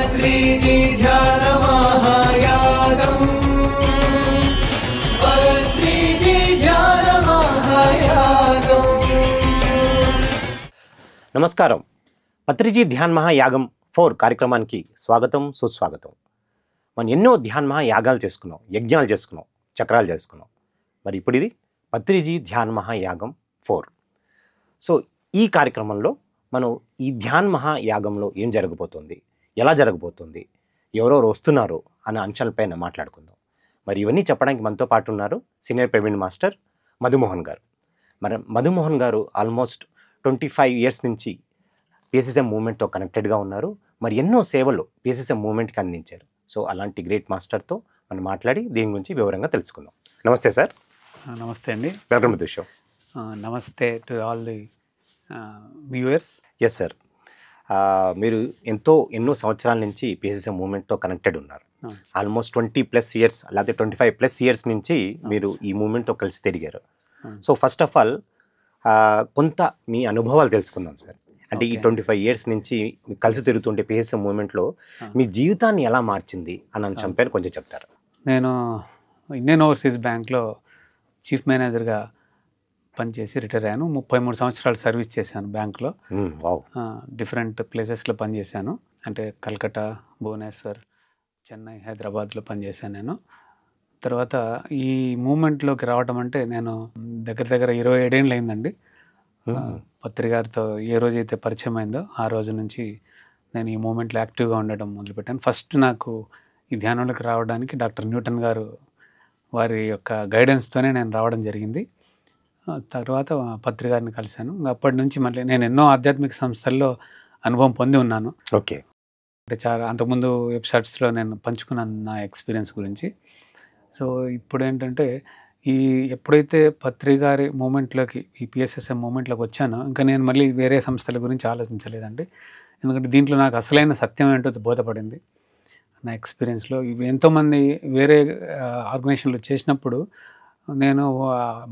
పత్రిజీ ధ్యాన మహాయాగం పత్రిజీ ధ్యాన మహాయాగం. నమస్కారం. పత్రిజీ ధ్యాన్ మహాయాగం 4 కార్యక్రమానికి స్వాగతం, సుస్వాగతం. మనం ఎన్నో ధ్యాన్ మహాయాగాలు చేసుకున్నాం, యజ్ఞాలు చేసుకున్నాం, చక్రాలు చేసుకున్నాం. మరి ఇప్పుడు ఇది పత్రిజీ ధ్యాన్ మహాయాగం 4. సో ఈ కార్యక్రమంలో మనం ఈ ధ్యాన్ మహాయాగంలో ఏం జరగబోతుంది, ఎలా జరగబోతుంది, ఎవరెవరు వస్తున్నారు అనే అంశాలపైన మాట్లాడుకుందాం. మరి ఇవన్నీ చెప్పడానికి మనతో పాటు ఉన్నారు సీనియర్ పిరమిడ్ మాస్టర్ మధుమోహన్ గారు. మరి మధుమోహన్ గారు ఆల్మోస్ట్ 25 ఇయర్స్ నుంచి పిఎస్ఎస్ఎం మూవ్మెంట్తో కనెక్టెడ్గా ఉన్నారు. మరి ఎన్నో సేవలు పిఎస్ఎస్ఎం మూవ్మెంట్కి అందించారు. సో అలాంటి గ్రేట్ మాస్టర్తో మనం మాట్లాడి దీని గురించి వివరంగా తెలుసుకుందాం. నమస్తే సార్. నమస్తే అండి. Welcome to the show. నమస్తే to all the viewers. Yes sir. మీరు ఎన్నో సంవత్సరాల నుంచి పిఎస్ఎస్ఎం మూవ్మెంట్తో కనెక్టెడ్ ఉన్నారు. ఆల్మోస్ట్ 20+ ఇయర్స్ అలాగే 25+ ఇయర్స్ నుంచి మీరు ఈ మూవ్మెంట్తో కలిసి తిరిగారు. సో ఫస్ట్ ఆఫ్ ఆల్ కొంత మీ అనుభవాలు తెలుసుకుందాం సార్. అంటే ఈ 25 ఇయర్స్ నుంచి కలిసి తిరుగుతుంటే పిఎస్ఎస్ఎం మూవ్మెంట్లో మీ జీవితాన్ని ఎలా మార్చింది అని అంశం పేరు కొంచెం చెప్తారు. నేను ఇండియన్ ఓవర్సీస్ బ్యాంక్లో చీఫ్ మేనేజర్గా పనిచేసి రిటైర్ అయ్యాను. 33 సంవత్సరాలు సర్వీస్ చేశాను బ్యాంక్లో. డిఫరెంట్ ప్లేసెస్లో పనిచేశాను. అంటే కల్కట్టా, భువనేశ్వర్, చెన్నై, హైదరాబాద్లో పనిచేశాను నేను. తర్వాత ఈ మూమెంట్లోకి రావడం అంటే నేను దగ్గర 27 ఏళ్ళు అయిందండి. పత్రిగారితో ఏ రోజైతే పరిచయం అయిందో ఆ రోజు నుంచి నేను ఈ మూమెంట్లో యాక్టివ్గా ఉండడం మొదలుపెట్టాను. ఫస్ట్ నాకు ఈ ధ్యానంలోకి రావడానికి డాక్టర్ న్యూటన్ గారు వారి యొక్క గైడెన్స్తోనే నేను రావడం జరిగింది. తర్వాత పత్రిగారిని కలిశాను. అప్పటి నుంచి మళ్ళీ నేను ఎన్నో ఆధ్యాత్మిక సంస్థల్లో అనుభవం పొంది ఉన్నాను. ఓకే. అంటే చాలా అంతకుముందు వెబ్సైట్స్లో నేను పంచుకున్నాను నా ఎక్స్పీరియన్స్ గురించి. సో ఇప్పుడు ఏంటంటే ఎప్పుడైతే పత్రిగారి మూమెంట్లోకి ఈ పిఎస్ఎస్ఎం మూమెంట్లోకి వచ్చానో ఇంకా నేను మళ్ళీ వేరే సంస్థల గురించి ఆలోచించలేదండి. ఎందుకంటే దీంట్లో నాకు అసలైన సత్యం ఏంటో బోధపడింది నా ఎక్స్పీరియన్స్లో. ఇవి ఎంతోమంది వేరే ఆర్గనైజేషన్లో చేసినప్పుడు నేను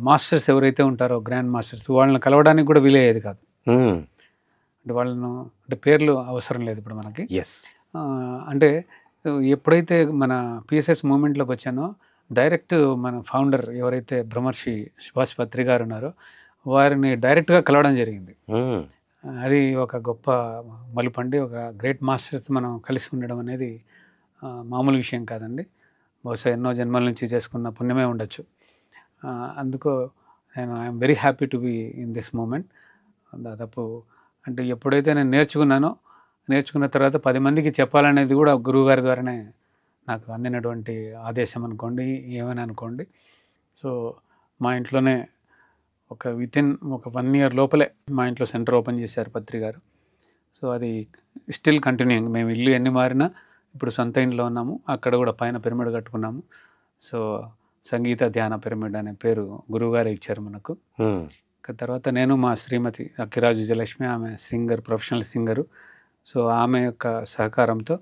మాస్టర్స్ ఎవరైతే ఉంటారో గ్రాండ్ మాస్టర్స్ వాళ్ళని కలవడానికి కూడా వీలయ్యేది కాదు. అంటే వాళ్ళను అంటే పేర్లు అవసరం లేదు ఇప్పుడు మనకి. అంటే ఎప్పుడైతే మన పిఎస్ఎస్ మూమెంట్లోకి వచ్చానో డైరెక్ట్ మన ఫౌండర్ ఎవరైతే బ్రహ్మర్షి సుభాష్ పత్రి గారు ఉన్నారో వారిని డైరెక్ట్గా కలవడం జరిగింది. అది ఒక గొప్ప మలుపండి. ఒక గ్రేట్ మాస్టర్స్ మనం కలిసి ఉండడం అనేది మామూలు విషయం కాదండి. బహుశా ఎన్నో జన్మల నుంచి చేసుకున్న పుణ్యమే ఉండొచ్చు. అందుకో నేను I'm very happy to be in this moment. దాదాపు అంటే ఎప్పుడైతే నేను నేర్చుకున్న తర్వాత 10 మందికి చెప్పాలనేది కూడా గురువుగారి ద్వారానే నాకు అందినటువంటి ఆదేశం అనుకోండి, ఏమైనా అనుకోండి. సో మా ఇంట్లోనే వితిన్ ఒక 1 ఇయర్ లోపలే మా ఇంట్లో సెంటర్ ఓపెన్ చేశారు పత్రి గారు. సో అది స్టిల్ కంటిన్యూయింగ్. మేము ఇల్లు ఎన్ని మారినా ఇప్పుడు సొంత ఇంట్లో ఉన్నాము. అక్కడ కూడా పైన పిరమిడ్ కట్టుకున్నాము. సో సంగీత ధ్యాన పిరమిడ్ అనే పేరు గురువుగారే ఇచ్చారు మనకు. తర్వాత నేను మా శ్రీమతి అక్కిరాజు విజయలక్ష్మి, ఆమె సింగర్, ప్రొఫెషనల్ సింగరు. సో ఆమె యొక్క సహకారంతో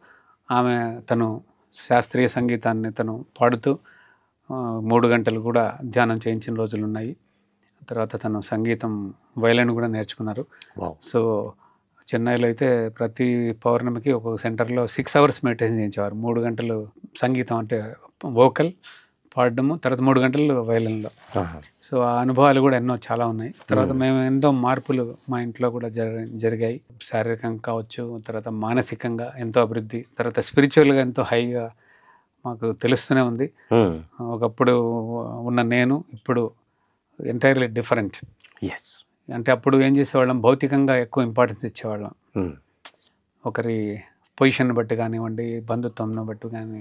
తను శాస్త్రీయ సంగీతాన్ని తను పాడుతూ 3 గంటలు కూడా ధ్యానం చేయించిన రోజులు ఉన్నాయి. తర్వాత తను సంగీతం వైలిన్ కూడా నేర్చుకున్నారు. సో చెన్నైలో అయితే ప్రతి పౌర్ణమికి ఒక్కొక్క సెంటర్లో 6 అవర్స్ మెడిటేషన్ చేయించేవారు. 3 గంటలు సంగీతం అంటే వోకల్ పాడడము, తర్వాత 3 గంటలు వైలిన్లో. సో ఆ అనుభవాలు కూడా ఎన్నో చాలా ఉన్నాయి. తర్వాత మేము ఎంతో మార్పులు మా ఇంట్లో కూడా జరిగాయి. శారీరకంగా కావచ్చు, తర్వాత మానసికంగా ఎంతో అభివృద్ధి, తర్వాత స్పిరిచువల్గా ఎంతో హైగా మాకు తెలుస్తూనే ఉంది. ఒకప్పుడు ఉన్న నేను ఇప్పుడు ఎంటైర్లీ డిఫరెంట్. అంటే అప్పుడు ఏం చేసేవాళ్ళం, భౌతికంగా ఎక్కువ ఇంపార్టెన్స్ ఇచ్చేవాళ్ళం. ఒకరి పొజిషన్ బట్టి కానివ్వండి, బంధుత్వంను బట్టి కానీ.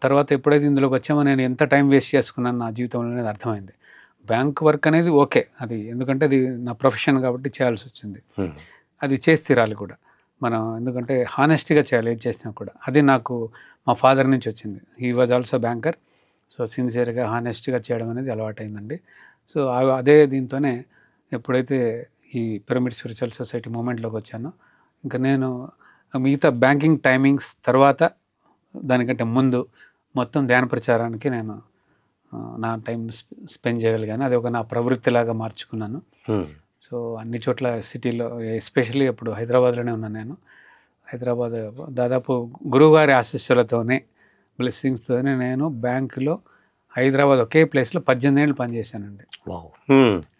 తర్వాత ఎప్పుడైతే ఇందులోకి వచ్చామో నేను ఎంత టైం వేస్ట్ చేసుకున్నాను నా జీవితంలో అనేది అర్థమైంది. బ్యాంక్ వర్క్ అనేది ఓకే, అది ఎందుకంటే అది నా ప్రొఫెషన్ కాబట్టి చేయాల్సి వచ్చింది. అది చేసి తీరాలి కూడా మనం, ఎందుకంటే హానెస్ట్గా చేయాలి ఏది చేసినా కూడా. అది నాకు మా ఫాదర్ నుంచి వచ్చింది. He was also banker. So సిన్సియర్గా హానెస్ట్గా చేయడం అనేది అలవాటైందండి. సో అదే దీంతోనే ఎప్పుడైతే ఈ పిరమిడ్ స్పిరిచువల్ సొసైటీ మూమెంట్లోకి వచ్చానో ఇంకా నేను మిగతా బ్యాంకింగ్ టైమింగ్స్ తర్వాత దానికంటే ముందు మొత్తం ధ్యాన ప్రచారానికి నేను నా టైం స్పెండ్ చేయగలిగాను. అది ఒక నా ప్రవృత్తిలాగా మార్చుకున్నాను. సో అన్ని చోట్ల సిటీలో, ఎస్పెషల్లీ ఇప్పుడు హైదరాబాద్లోనే ఉన్నాను నేను. హైదరాబాద్ దాదాపు గురువుగారి ఆశీస్సులతోనే బ్లెస్సింగ్స్తోనే నేను బ్యాంకులో హైదరాబాద్ ఒకే ప్లేస్లో 18 ఏళ్ళు పనిచేశానండి. వావ్.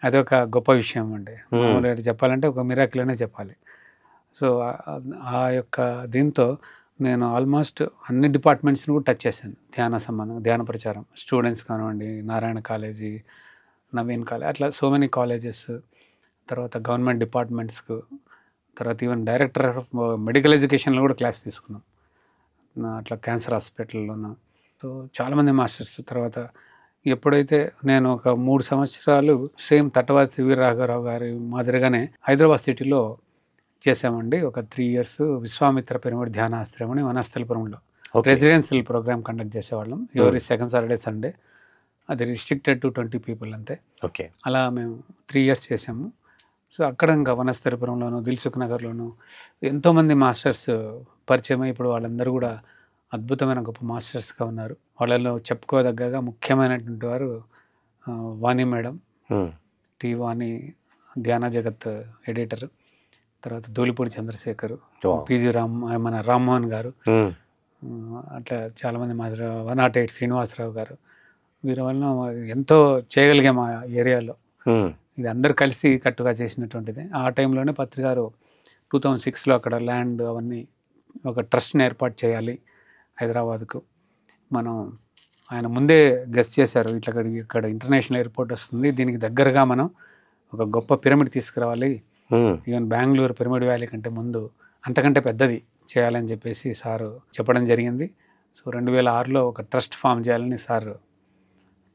అదొక గొప్ప విషయం అండి. మామూలుగా చెప్పాలంటే ఒక మిరాకిల్ అనే చెప్పాలి. సో ఆ యొక్క దీంతో నేను ఆల్మోస్ట్ అన్ని డిపార్ట్మెంట్స్ని కూడా టచ్ చేశాను. ధ్యాన సంబంధం, ధ్యాన ప్రచారం, స్టూడెంట్స్ కానివ్వండి, నారాయణ కాలేజీ, నవీన్ కాలేజ్, అట్లా సో మెనీ కాలేజెస్, తర్వాత గవర్నమెంట్ డిపార్ట్మెంట్స్కు, తర్వాత ఈవెన్ డైరెక్టర్ ఆఫ్ మెడికల్ ఎడ్యుకేషన్లో కూడా క్లాస్ తీసుకున్నాం. అట్లా క్యాన్సర్ హాస్పిటల్లోనూ. సో చాలామంది మాస్టర్స్. తర్వాత ఎప్పుడైతే నేను ఒక 3 సంవత్సరాలు సేమ్ తట్టవాసి వీరరాఘవరావు గారి మాదిరిగానే హైదరాబాద్ సిటీలో చేసామండి. ఒక 3 years విశ్వామిత్ర పిరమిడ్ ధ్యానాశ్రమం అని వనస్థలిపురంలో రెసిడెన్షియల్ ప్రోగ్రామ్ కండక్ట్ చేసేవాళ్ళం. ఎవరి సెకండ్ సాటర్డే సండే. అది రిస్ట్రిక్టెడ్ టు 20 people అంతే. ఓకే. అలా మేము 3 years చేసాము. సో అక్కడ ఇంకా వనస్థలిపురంలోను, దిల్సుఖ్ నగర్లోను ఎంతోమంది మాస్టర్స్ పరిచయమై ఇప్పుడు వాళ్ళందరూ కూడా అద్భుతమైన గొప్ప మాస్టర్స్గా ఉన్నారు. వాళ్ళలో చెప్పుకోదగ్గగా ముఖ్యమైనటువంటి వారు వాణి మేడం, టి వాణి, ధ్యాన జగత్ ఎడిటర్, తర్వాత ధూళిపూడి చంద్రశేఖర్, పిజి మన రామ్మోహన్ గారు, అట్లా చాలామంది మా 108 శ్రీనివాసరావు గారు. వీరి వలన ఎంతో చేయగలిగాం ఆ ఏరియాలో. ఇది అందరూ కలిసి కట్టుగా చేసినటువంటిది. ఆ టైంలోనే పత్రికారు 2006లో అక్కడ ల్యాండ్ అవన్నీ ఒక ట్రస్ట్ని ఏర్పాటు చేయాలి హైదరాబాద్కు. మనం ఆయన ముందే గెస్ట్ చేశారు, ఇక్కడ ఇంటర్నేషనల్ ఎయిర్పోర్ట్ వస్తుంది, దీనికి దగ్గరగా మనం ఒక గొప్ప పిరమిడ్ తీసుకురావాలి, ఈవెన్ బెంగళూరు పిరమిడ్ వ్యాలీ కంటే ముందు అంతకంటే పెద్దది చేయాలని చెప్పేసి సారు చెప్పడం జరిగింది. సో 2006లో ఒక ట్రస్ట్ ఫామ్ చేయాలని సార్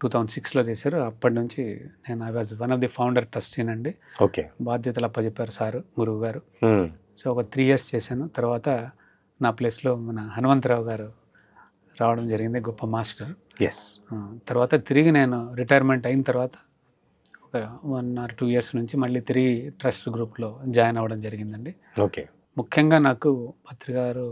2006లో చేశారు. అప్పటి నుంచి నేను I was one of the founder ట్రస్టీనండి. ఓకే. బాధ్యతలు అప్పచెప్పారు సారు, గురువు గారు. సో ఒక 3 years చేశాను. తర్వాత నా ప్లేస్లో మన హనుమంతరావు గారు రావడం జరిగింది, గొప్ప మాస్టర్. తర్వాత తిరిగి నేను రిటైర్మెంట్ అయిన తర్వాత ఒక 1 or 2 years నుంచి మళ్ళీ తిరిగి ట్రస్ట్ గ్రూప్లో జాయిన్ అవ్వడం జరిగిందండి. ఓకే. ముఖ్యంగా నాకు పత్రికారు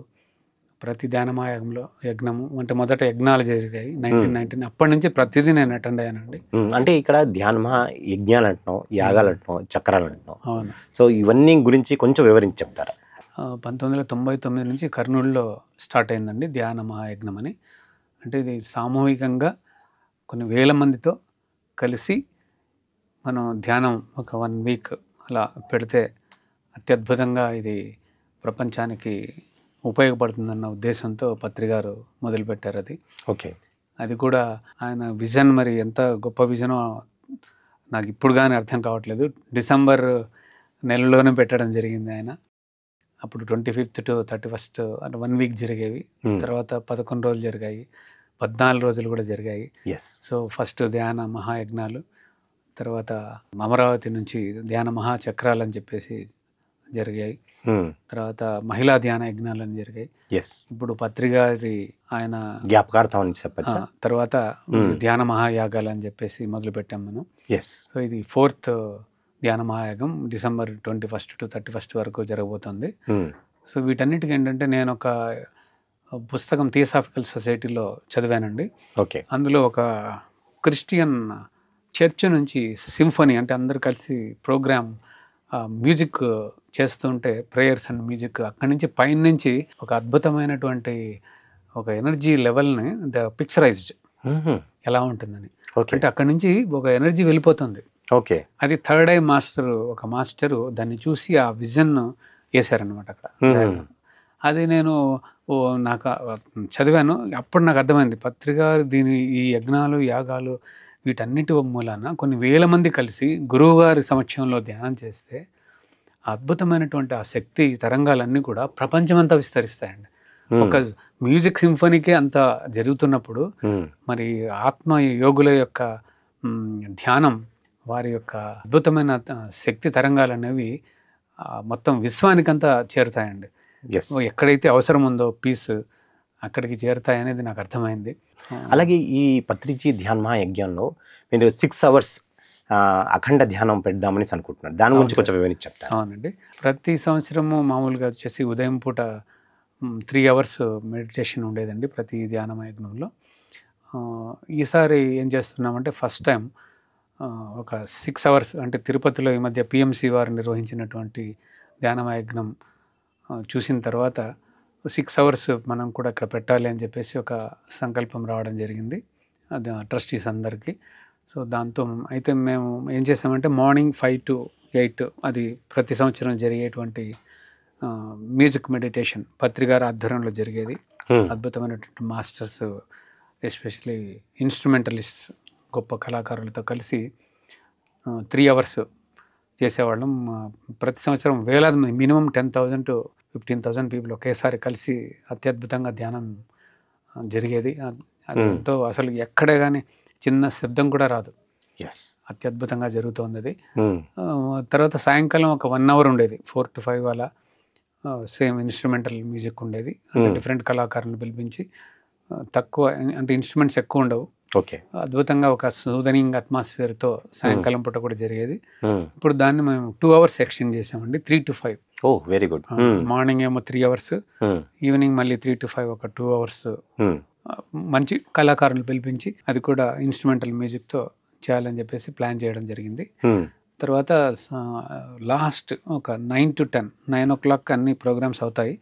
ప్రతి ధ్యానమాయగంలో యజ్ఞము అంటే మొదట యజ్ఞాలు జరిగాయి 1919. అప్పటి నుంచి ప్రతిదీ నేను అటెండ్ అయ్యానండి. అంటే ఇక్కడ ధ్యానమహా యజ్ఞాలు అంటున్నాం, యాగాలు అంటున్నాం, చక్రాలు అంటున్నాం. అవును. సో ఇవన్నీ గురించి కొంచెం వివరించి చెప్తారా? 1999 నుంచి కర్నూలులో స్టార్ట్ అయిందండి ధ్యాన మహాయజ్ఞం అని. అంటే ఇది సామూహికంగా కొన్ని వేల మందితో కలిసి మనం ధ్యానం ఒక 1 week అలా పెడితే అత్యద్భుతంగా ఇది ప్రపంచానికి ఉపయోగపడుతుందన్న ఉద్దేశంతో పత్రికారు మొదలుపెట్టారు అది. ఓకే. అది కూడా ఆయన విజన్ మరి ఎంత గొప్ప విజనో నాకు ఇప్పుడు కానీ అర్థం కావట్లేదు. డిసెంబర్ నెలలోనే పెట్టడం జరిగింది ఆయన. అప్పుడు 25th to 31st అంటే 1 week జరిగేవి. తర్వాత 11 రోజులు జరిగాయి, 14 రోజులు కూడా జరిగాయి. సో ఫస్ట్ ధ్యాన మహాయజ్ఞాలు, తర్వాత అమరావతి నుంచి ధ్యాన మహాచక్రాలు అని చెప్పేసి జరిగాయి. తర్వాత మహిళా ధ్యాన యజ్ఞాలు అని జరిగాయి. ఇప్పుడు పత్రికారి ఆయన జ్ఞాపకార్థం అని చెప్పచ్చా. తర్వాత ధ్యాన మహాయాగాలు అని చెప్పేసి మొదలు పెట్టాం మనం. సో ఇది 4th ధ్యాన మహాయాగం డిసెంబర్ 21st to 31st వరకు జరగబోతుంది. సో వీటన్నిటికీ ఏంటంటే నేను ఒక పుస్తకం థియోసాఫికల్ సొసైటీలో చదివానండి. ఓకే. అందులో ఒక క్రిస్టియన్ చర్చ్ నుంచి సింఫనీ అంటే అందరు కలిసి ప్రోగ్రామ్ మ్యూజిక్ చేస్తుంటే ప్రేయర్స్ అండ్ మ్యూజిక్ అక్కడి నుంచి పైన నుంచి ఒక అద్భుతమైనటువంటి ఒక ఎనర్జీ లెవెల్ని పిక్చరైజ్డ్ ఎలా ఉంటుందని. అంటే అక్కడి నుంచి ఒక ఎనర్జీ వెళ్ళిపోతుంది. ఓకే. అది థర్డ్ ఐ మాస్టర్ ఒక మాస్టరు దాన్ని చూసి ఆ విజన్ వేశారనమాట అక్కడ. అది నేను నాకు చదివాను. అప్పుడు నాకు అర్థమైంది పత్రిక ఈ యజ్ఞాలు యాగాలు వీటన్నిటి మూలాన కొన్ని వేల మంది కలిసి గురువుగారి సమక్షంలో ధ్యానం చేస్తే అద్భుతమైనటువంటి ఆ శక్తి తరంగాలన్నీ కూడా ప్రపంచమంతా విస్తరిస్తాయండి. ఒక మ్యూజిక్ సింఫనీకే అంత జరుగుతున్నప్పుడు మరి ఆత్మ యోగుల యొక్క ధ్యానం వారి యొక్క అద్భుతమైన శక్తి తరంగాలు అనేవి మొత్తం విశ్వానికంతా చేరుతాయండి. ఎక్కడైతే అవసరం ఉందో పీస్ అక్కడికి చేరుతాయనేది నాకు అర్థమైంది. అలాగే ఈ పత్రిజీ ధ్యాన మహాయజ్ఞంలో మీరు 6 hours అఖండ ధ్యానం పెడదామని అనుకుంటున్నారు. దాని గురించి కొంచెం వివరించి చెప్తారు. అవునండి. ప్రతి సంవత్సరము మామూలుగా వచ్చేసి ఉదయం పూట 3 hours మెడిటేషన్ ఉండేదండి ప్రతి ధ్యాన యజ్ఞంలో. ఈసారి ఏం చేస్తున్నామంటే ఫస్ట్ టైం ఒక 6 hours అంటే తిరుపతిలో ఈ మధ్య పిఎంసి వారు నిర్వహించినటువంటి ధ్యాన యజ్ఞం చూసిన తర్వాత 6 అవర్స్ మనం కూడా ఇక్కడ పెట్టాలి అని చెప్పేసి ఒక సంకల్పం రావడం జరిగింది అది ట్రస్టీస్ అందరికీ. సో దాంతో అయితే మేము ఏం చేసామంటే మార్నింగ్ 5 to 8 అది ప్రతి సంవత్సరం జరిగేటువంటి మ్యూజిక్ మెడిటేషన్ పత్రిగారి ఆధ్వర్యంలో జరిగేది. అద్భుతమైనటువంటి మాస్టర్స్ ఎస్పెషలీ ఇన్స్ట్రుమెంటలిస్ట్ గొప్ప కళాకారులతో కలిసి 3 అవర్స్ చేసేవాళ్ళం. ప్రతి సంవత్సరం వేలాది మినిమం 10,000 to 15,000 పీపుల్ ఒకేసారి కలిసి అత్యద్భుతంగా ధ్యానం జరిగేది. అది ఎంతో అసలు ఎక్కడే కానీ చిన్న శబ్దం కూడా రాదు, అత్యద్భుతంగా జరుగుతుంది అది. తర్వాత సాయంకాలం ఒక 1 అవర్ ఉండేది 4 to 5 అలా సేమ్ ఇన్స్ట్రుమెంటల్ మ్యూజిక్ ఉండేది. అంటే డిఫరెంట్ కళాకారులను పిలిపించి తక్కువ అంటే ఇన్స్ట్రుమెంట్స్ ఎక్కువ ఉండవు, అద్భుతంగా ఒక సూదనింగ్ అట్మాస్ఫియర్తో సాయంకాలం పూట కూడా జరిగేది. ఇప్పుడు దాన్ని మేము 2 అవర్స్ ఎక్స్టెండ్ చేసామండి, 3 to 5. Very good. మార్నింగ్ ఏమో 3 అవర్స్, ఈవినింగ్ మళ్ళీ 3 to 5 ఒక 2 అవర్స్ మంచి కళాకారులు పిలిపించి అది కూడా ఇన్స్ట్రుమెంటల్ మ్యూజిక్తో చేయాలని చెప్పేసి ప్లాన్ చేయడం జరిగింది. తర్వాత లాస్ట్ ఒక 9 to 10 9 o'clock అన్ని ప్రోగ్రామ్స్ అవుతాయి.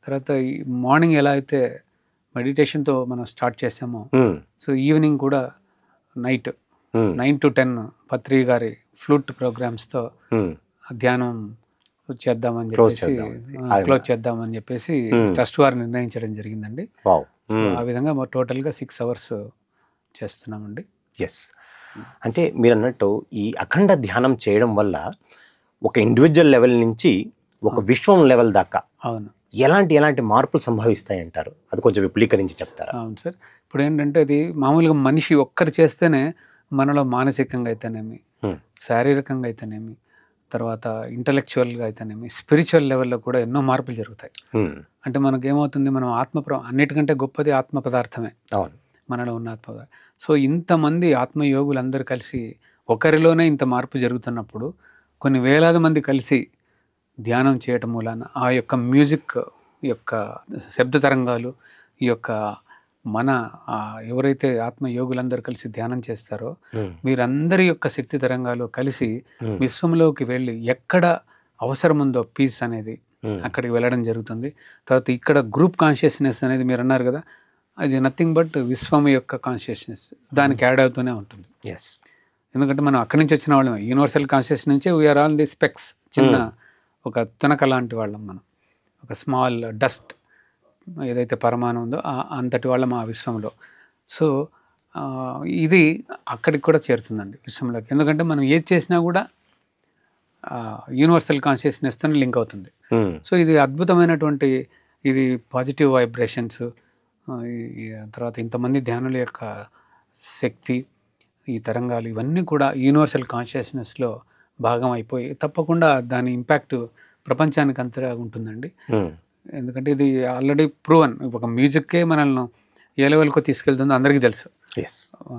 తర్వాత మార్నింగ్ ఎలా అయితే మెడిటేషన్తో మనం స్టార్ట్ చేసామో సో ఈవినింగ్ కూడా నైట్ 9 to 10 పత్రి గారి ఫ్లూట్ ప్రోగ్రామ్స్తో ధ్యానం చేద్దామని చెప్పేసి క్లోజ్ చేద్దామని చెప్పేసి ట్రస్ట్ వారు నిర్ణయించడం జరిగిందండి. ఆ విధంగా టోటల్గా 6 అవర్స్ చేస్తున్నామండి. ఎస్, అంటే మీరు అన్నట్టు ఈ అఖండ ధ్యానం చేయడం వల్ల ఒక ఇండివిజువల్ లెవెల్ నుంచి ఒక విశ్వం లెవెల్ దాకా అవును ఎలాంటి మార్పులు సంభవిస్తాయి అంటారు, అది కొంచెం విపులీకరించి చెప్తారా? అవును సార్, ఇప్పుడు ఏంటంటే అది మామూలుగా మనిషి ఒక్కరు చేస్తేనే మనలో మానసికంగా అయితేనేమి, శారీరకంగా అయితేనేమి, తర్వాత ఇంటలెక్చువల్గా అయితేనేమి, స్పిరిచువల్ లెవెల్లో కూడా ఎన్నో మార్పులు జరుగుతాయి. అంటే మనకు ఏమవుతుంది, మనం అన్నిటికంటే గొప్పది ఆత్మ పదార్థమే, మనలో ఉన్న ఆత్మ పదార్థం. సో ఇంతమంది ఆత్మయోగులందరూ కలిసి ఒకరిలోనే ఇంత మార్పు జరుగుతున్నప్పుడు కొన్ని వేలాది మంది కలిసి ధ్యానం చేయటం మూలాన ఆ యొక్క మ్యూజిక్ యొక్క శబ్ద తరంగాలు ఈ యొక్క మన ఎవరైతే ఆత్మయోగులందరూ కలిసి ధ్యానం చేస్తారో వీరందరి యొక్క శక్తి తరంగాలు కలిసి విశ్వంలోకి వెళ్ళి ఎక్కడ అవసరం ఉందో పీస్ అనేది అక్కడికి వెళ్ళడం జరుగుతుంది. తర్వాత ఇక్కడ గ్రూప్ కాన్షియస్నెస్ అనేది మీరు అన్నారు కదా, అది నథింగ్ బట్ విశ్వం యొక్క కాన్షియస్నెస్ దానికి యాడ్ అవుతూనే ఉంటుంది. ఎందుకంటే మనం అక్కడి నుంచి వచ్చిన వాళ్ళం, యూనివర్సల్ కాన్షియస్ నుంచే వీఆర్ ఆల్ ది స్పెక్స్, చిన్న ఒక తునక లాంటి వాళ్ళం, మనం ఒక స్మాల్ డస్ట్ ఏదైతే పరమాణు ఉందో అంతటి వాళ్ళం ఆ విశ్వంలో. సో ఇది అక్కడికి కూడా చేరుతుందండి విశ్వంలోకి, ఎందుకంటే మనం ఏది చేసినా కూడా యూనివర్సల్ కాన్షియస్నెస్తో లింక్ అవుతుంది. సో ఇది అద్భుతమైనటువంటి ఇది పాజిటివ్ వైబ్రేషన్స్, తర్వాత ఇంతమంది ధ్యానుల యొక్క శక్తి, ఈ తరంగాలు ఇవన్నీ కూడా యూనివర్సల్ కాన్షియస్నెస్లో భాగం అయిపోయి తప్పకుండా దాని ఇంపాక్ట్ ప్రపంచానికి అంతగా ఉంటుందండి. ఎందుకంటే ఇది ఆల్రెడీ ప్రూవన్, ఒక మ్యూజిక్కే మనల్ని ఏ లెవెల్కో తీసుకెళ్తుందో అందరికీ తెలుసు.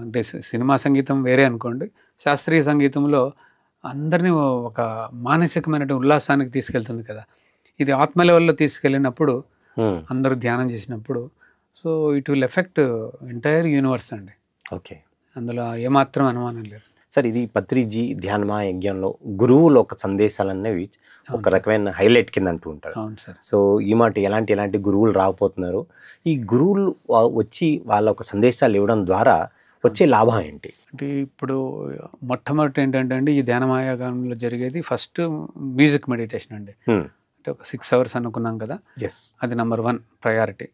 అంటే సినిమా సంగీతం వేరే అనుకోండి, శాస్త్రీయ సంగీతంలో అందరినీ ఒక మానసికమైన ఉల్లాసానికి తీసుకెళ్తుంది కదా, ఇది ఆత్మ లెవెల్లో తీసుకెళ్ళినప్పుడు అందరూ ధ్యానం చేసినప్పుడు so it will effect entire universe అండి. ఓకే, అందులో ఏమాత్రం అనుమానం లేదు సార్. ఇది పత్రిజీ ధ్యానమా యజ్ఞంలో గురువులు ఒక సందేశాలు అనేవి ఒక రకమైన హైలైట్ కింద అంటూ ఉంటారు. సో ఈ మాట ఎలాంటి గురువులు రాకపోతున్నారు, ఈ గురువులు వచ్చి వాళ్ళ ఒక సందేశాలు ఇవ్వడం ద్వారా వచ్చే లాభం ఏంటి? అంటే ఇప్పుడు మొట్టమొదటి ఏంటంటే అండి, ఈ ధ్యానమాయాగంలో జరిగేది ఫస్ట్ మ్యూజిక్ మెడిటేషన్ అండి. అంటే ఒక 6 అవర్స్ అనుకున్నాం కదా, అది నెంబర్ 1 ప్రయారిటీ.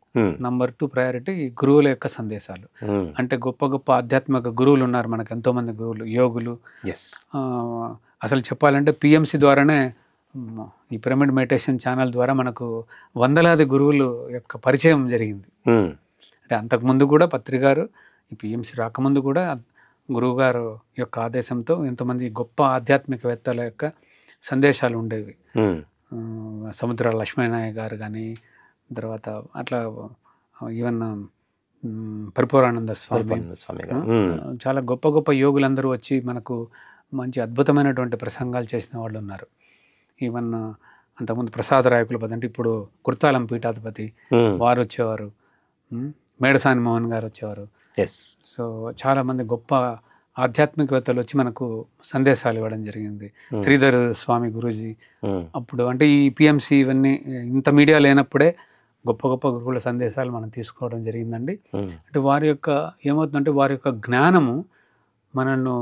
నెంబర్ 2 ప్రయారిటీ గురువుల యొక్క సందేశాలు. అంటే గొప్ప గొప్ప ఆధ్యాత్మిక గురువులు ఉన్నారు మనకు, ఎంతోమంది గురువులు, యోగులు. అసలు చెప్పాలంటే పిఎంసి ద్వారానే, ఈ పిరమిడ్ మెడిటేషన్ ఛానల్ ద్వారా మనకు వందలాది గురువులు యొక్క పరిచయం జరిగింది. అంటే అంతకుముందు కూడా పత్రిగారు ఈ పిఎంసి రాకముందు కూడా గురువుగారు యొక్క ఆదేశంతో ఎంతోమంది గొప్ప ఆధ్యాత్మికవేత్తల యొక్క సందేశాలు ఉండేవి. సముద్ర లక్ష్మీనారాయణ గారు కానీ, తర్వాత అట్లా ఈవెన్ పరిపూర్ణానంద స్వామి చాలా గొప్ప గొప్ప యోగులందరూ వచ్చి మనకు మంచి అద్భుతమైనటువంటి ప్రసంగాలు చేసిన వాళ్ళు ఉన్నారు. ఈవెన్ అంతకుముందు ప్రసాద రాయకులపతి అంటే ఇప్పుడు కుర్తాలం పీఠాధిపతి వారు వచ్చేవారు, మేడసాని మోహన్ గారు వచ్చేవారు. సో చాలామంది గొప్ప ఆధ్యాత్మికవేత్తలు వచ్చి మనకు సందేశాలు ఇవ్వడం జరిగింది. శ్రీధర్ స్వామి గురూజీ అప్పుడు అంటే ఈ పిఎంసి ఇవన్నీ ఇంత మీడియా లేనప్పుడే గొప్ప గొప్ప గురువుల సందేశాలు మనం తీసుకోవడం జరిగిందండి. అంటే వారి యొక్క ఏమవుతుందంటే వారి యొక్క జ్ఞానము మనను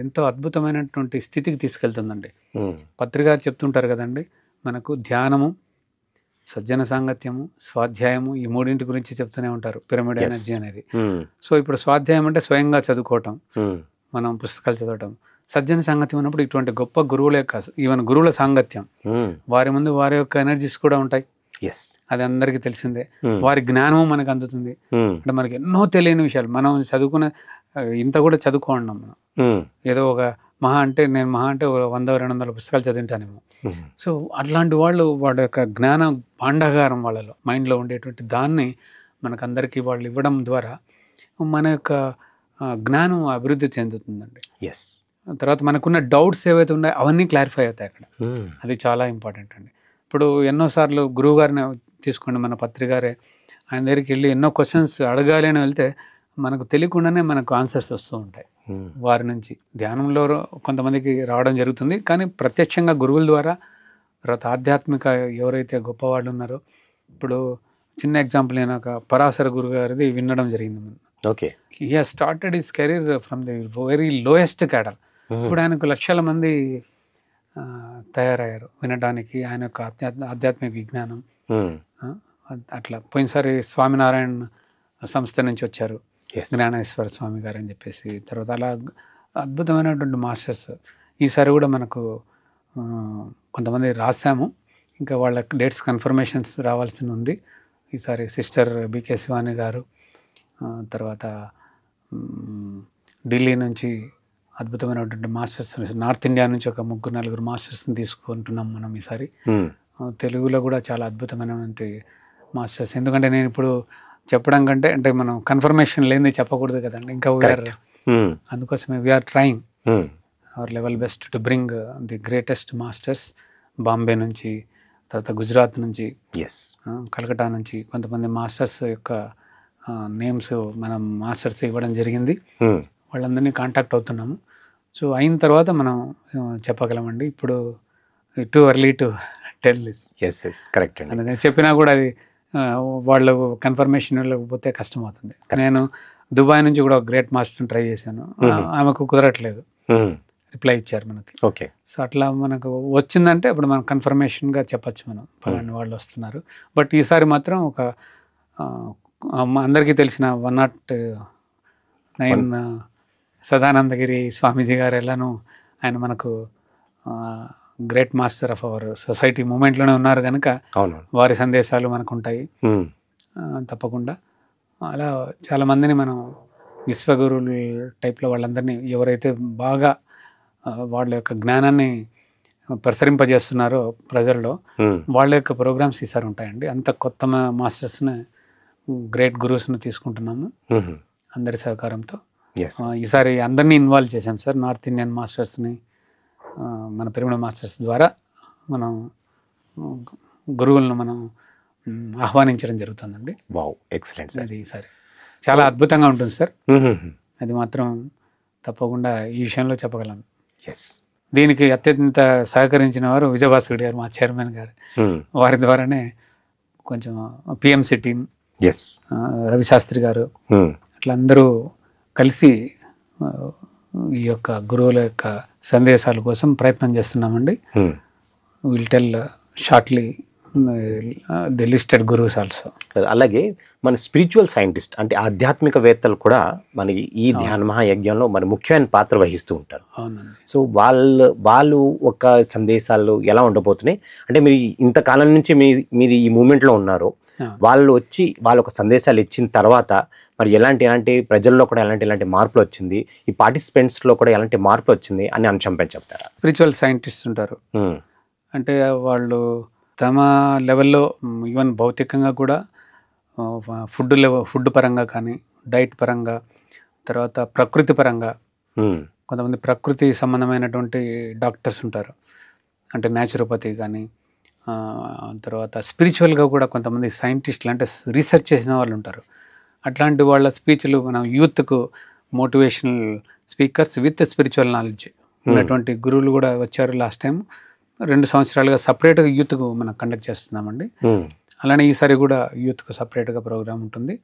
ఎంతో అద్భుతమైనటువంటి స్థితికి తీసుకెళ్తుందండి. పత్రికారు చెప్తుంటారు కదండి, మనకు ధ్యానము, సజ్జన సాంగత్యము, స్వాధ్యాయము, ఈ మూడింటి గురించి చెప్తూనే ఉంటారు, పిరమిడ్ ఎనర్జీ అనేది. సో ఇప్పుడు స్వాధ్యాయం అంటే స్వయంగా చదువుకోవటం, మనం పుస్తకాలు చదవటం. సజ్జన సాంగత్యం అన్నప్పుడు ఇటువంటి గొప్ప గురువుల యొక్క ఈవెన్ గురువుల సాంగత్యం, వారి ముందు వారి యొక్క ఎనర్జీస్ కూడా ఉంటాయి, అది అందరికీ తెలిసిందే. వారి జ్ఞానము మనకు అందుతుంది. అంటే మనకి ఎన్నో తెలియని విషయాలు, మనం చదువుకునే ఇంత కూడా చదువుకోండి మనం, ఏదో ఒక మహా అంటే 100-200 పుస్తకాలు చదివింటానేమో. సో అట్లాంటి వాళ్ళు వాళ్ళ యొక్క జ్ఞాన భాండాగారం వాళ్ళలో మైండ్లో ఉండేటువంటి దాన్ని మనకందరికీ వాళ్ళు ఇవ్వడం ద్వారా మన యొక్క జ్ఞానం అభివృద్ధి చెందుతుందండి. తర్వాత మనకున్న డౌట్స్ ఏవైతే ఉన్నాయో అవన్నీ క్లారిఫై అవుతాయి అక్కడ. అది చాలా ఇంపార్టెంట్ అండి. ఇప్పుడు ఎన్నోసార్లు గురువు గారిని తీసుకోండి, మన పత్రికారే, ఆయన దగ్గరికి వెళ్ళి ఎన్నో క్వశ్చన్స్ అడగాలి అని వెళ్తే మనకు తెలియకుండానే మనకు ఆన్సర్స్ వస్తూ ఉంటాయి వారి నుంచి. ధ్యానంలో కొంతమందికి రావడం జరుగుతుంది, కానీ ప్రత్యక్షంగా గురువుల ద్వారా, తర్వాత ఆధ్యాత్మిక ఎవరైతే గొప్పవాళ్ళు ఉన్నారో, ఇప్పుడు చిన్న ఎగ్జాంపుల్ నేను ఒక పరాశర గురువు గారిది వినడం జరిగింది. Okay, he has started his career from the very lowest cadre. ఇప్పుడు ఆయనకు లక్షల మంది తయారయ్యారు వినడానికి ఆయన యొక్క ఆధ్యాత్మిక విజ్ఞానం. అట్లా పోయినసారి స్వామినారాయణ సంస్థ నుంచి వచ్చారు జ్ఞానేశ్వర స్వామి గారు అని చెప్పేసి. తర్వాత అలా అద్భుతమైనటువంటి మాస్టర్స్. ఈసారి కూడా మనకు కొంతమంది రాసాము, ఇంకా వాళ్ళ డేట్స్ కన్ఫర్మేషన్స్ రావాల్సి ఉంది. ఈసారి సిస్టర్ బికే శివాని గారు, తర్వాత ఢిల్లీ నుంచి అద్భుతమైనటువంటి మాస్టర్స్, నార్త్ ఇండియా నుంచి ఒక 3-4 మాస్టర్స్ని తీసుకుంటున్నాం మనం ఈసారి. తెలుగులో కూడా చాలా అద్భుతమైనటువంటి మాస్టర్స్. ఎందుకంటే నేను ఇప్పుడు చెప్పడం కంటే అంటే మనం కన్ఫర్మేషన్ లేనిది చెప్పకూడదు కదండి. ఇంకా అందుకోసమే we're trying our level best to bring the greatest masters. Bombay నుంచి, తర్వాత గుజరాత్ నుంచి, కలకటా నుంచి కొంతమంది మాస్టర్స్ యొక్క నేమ్స్ మనం మాస్టర్స్ ఇవ్వడం జరిగింది. వాళ్ళందరినీ కాంటాక్ట్ అవుతున్నాము. సో అయిన తర్వాత మనం చెప్పగలమండి. ఇప్పుడు too early to tell this. Correct. అందుకని చెప్పినా కూడా అది వాళ్ళు కన్ఫర్మేషన్ లేకపోతే కష్టం అవుతుంది. నేను దుబాయ్ నుంచి కూడా ఒక గ్రేట్ మాస్టర్ని ట్రై చేశాను, ఆమెకు కుదరట్లేదు, రిప్లై ఇచ్చారు మనకి. ఓకే. సో అట్లా మనకు వచ్చిందంటే అప్పుడు మనం కన్ఫర్మేషన్గా చెప్పచ్చు మనం పలాని వాళ్ళు వస్తున్నారు. బట్ ఈసారి మాత్రం ఒక అందరికీ తెలిసిన 109 సదానందగిరి స్వామీజీ గారు ఎలానో ఆయన మనకు great master of our society మూమెంట్లోనే ఉన్నారు కనుక వారి సందేశాలు మనకు ఉంటాయి తప్పకుండా. అలా చాలామందిని మనం విశ్వగురువుల టైప్లో వాళ్ళందరినీ ఎవరైతే బాగా వాళ్ళ యొక్క జ్ఞానాన్ని ప్రసరింపజేస్తున్నారో ప్రజల్లో, వాళ్ళ యొక్క ప్రోగ్రామ్స్ ఈసారి ఉంటాయండి. అంత కొత్త మాస్టర్స్ని, గ్రేట్ గురూస్ని తీసుకుంటున్నాము అందరి సహకారంతో. ఈసారి అందరినీ ఇన్వాల్వ్ చేశాం సార్, నార్త్ ఇండియన్ మాస్టర్స్ని మన పిరమిడ్ మాస్టర్స్ ద్వారా మనం గురువులను మనం ఆహ్వానించడం జరుగుతుందండి. Wow, excellent sir. అది ఈసారి చాలా అద్భుతంగా ఉంటుంది సార్. అది మాత్రం తప్పకుండా ఈ విషయంలో చెప్పగలను. దీనికి అత్యంత సహకరించిన వారు విజయభాస్కర్ గారు, మా చైర్మన్ గారు. వారి ద్వారానే కొంచెం పిఎంసి టీం, రవిశాస్త్రి గారు, అట్లా అందరూ కలిసి ఈ యొక్క గురువుల యొక్క సందేశాల కోసం ప్రయత్నం చేస్తున్నామండి. Will tell shortly the listed gurus also. అలాగే మన స్పిరిచువల్ సైంటిస్ట్ అంటే ఆధ్యాత్మికవేత్తలు కూడా మనకి ఈ ధ్యాన మహాయజ్ఞంలో మరి ముఖ్యమైన పాత్ర వహిస్తూ ఉంటారు. సో వాళ్ళు ఒక సందేశాలు ఎలా ఉండబోతున్నాయి అంటే, మీరు ఇంతకాలం నుంచి మీరు ఈ మూమెంట్లో ఉన్నారు, వాళ్ళు వచ్చి వాళ్ళ ఒక సందేశాలు ఇచ్చిన తర్వాత మరి ఎలాంటి ప్రజల్లో కూడా ఎలాంటి మార్పులు వచ్చింది, ఈ పార్టిసిపెంట్స్లో కూడా ఎలాంటి మార్పులు వచ్చింది అని అంశంపై చెప్తారా? స్పిరిచువల్ సైంటిస్ట్ ఉంటారు అంటే వాళ్ళు తమ లెవెల్లో ఈవెన్ భౌతికంగా కూడా ఫుడ్ పరంగా కానీ, డైట్ పరంగా, తర్వాత ప్రకృతి పరంగా, కొంతమంది ప్రకృతి సంబంధమైనటువంటి డాక్టర్స్ ఉంటారు, అంటే న్యాచురోపతి కానీ, తర్వాత స్పిరిచువల్గా కూడా కొంతమంది సైంటిస్టులు అంటే రీసెర్చ్ చేసిన వాళ్ళు ఉంటారు. అట్లాంటి వాళ్ళ స్పీచ్లు మనం యూత్కు motivational speakers with spiritual knowledge ఉన్నటువంటి గురువులు కూడా వచ్చారు. లాస్ట్ టైం 2 సంవత్సరాలుగా సపరేట్గా యూత్కు మనం కండక్ట్ చేస్తున్నామండి. అలానే ఈసారి కూడా యూత్కు సపరేట్గా ప్రోగ్రామ్ ఉంటుంది.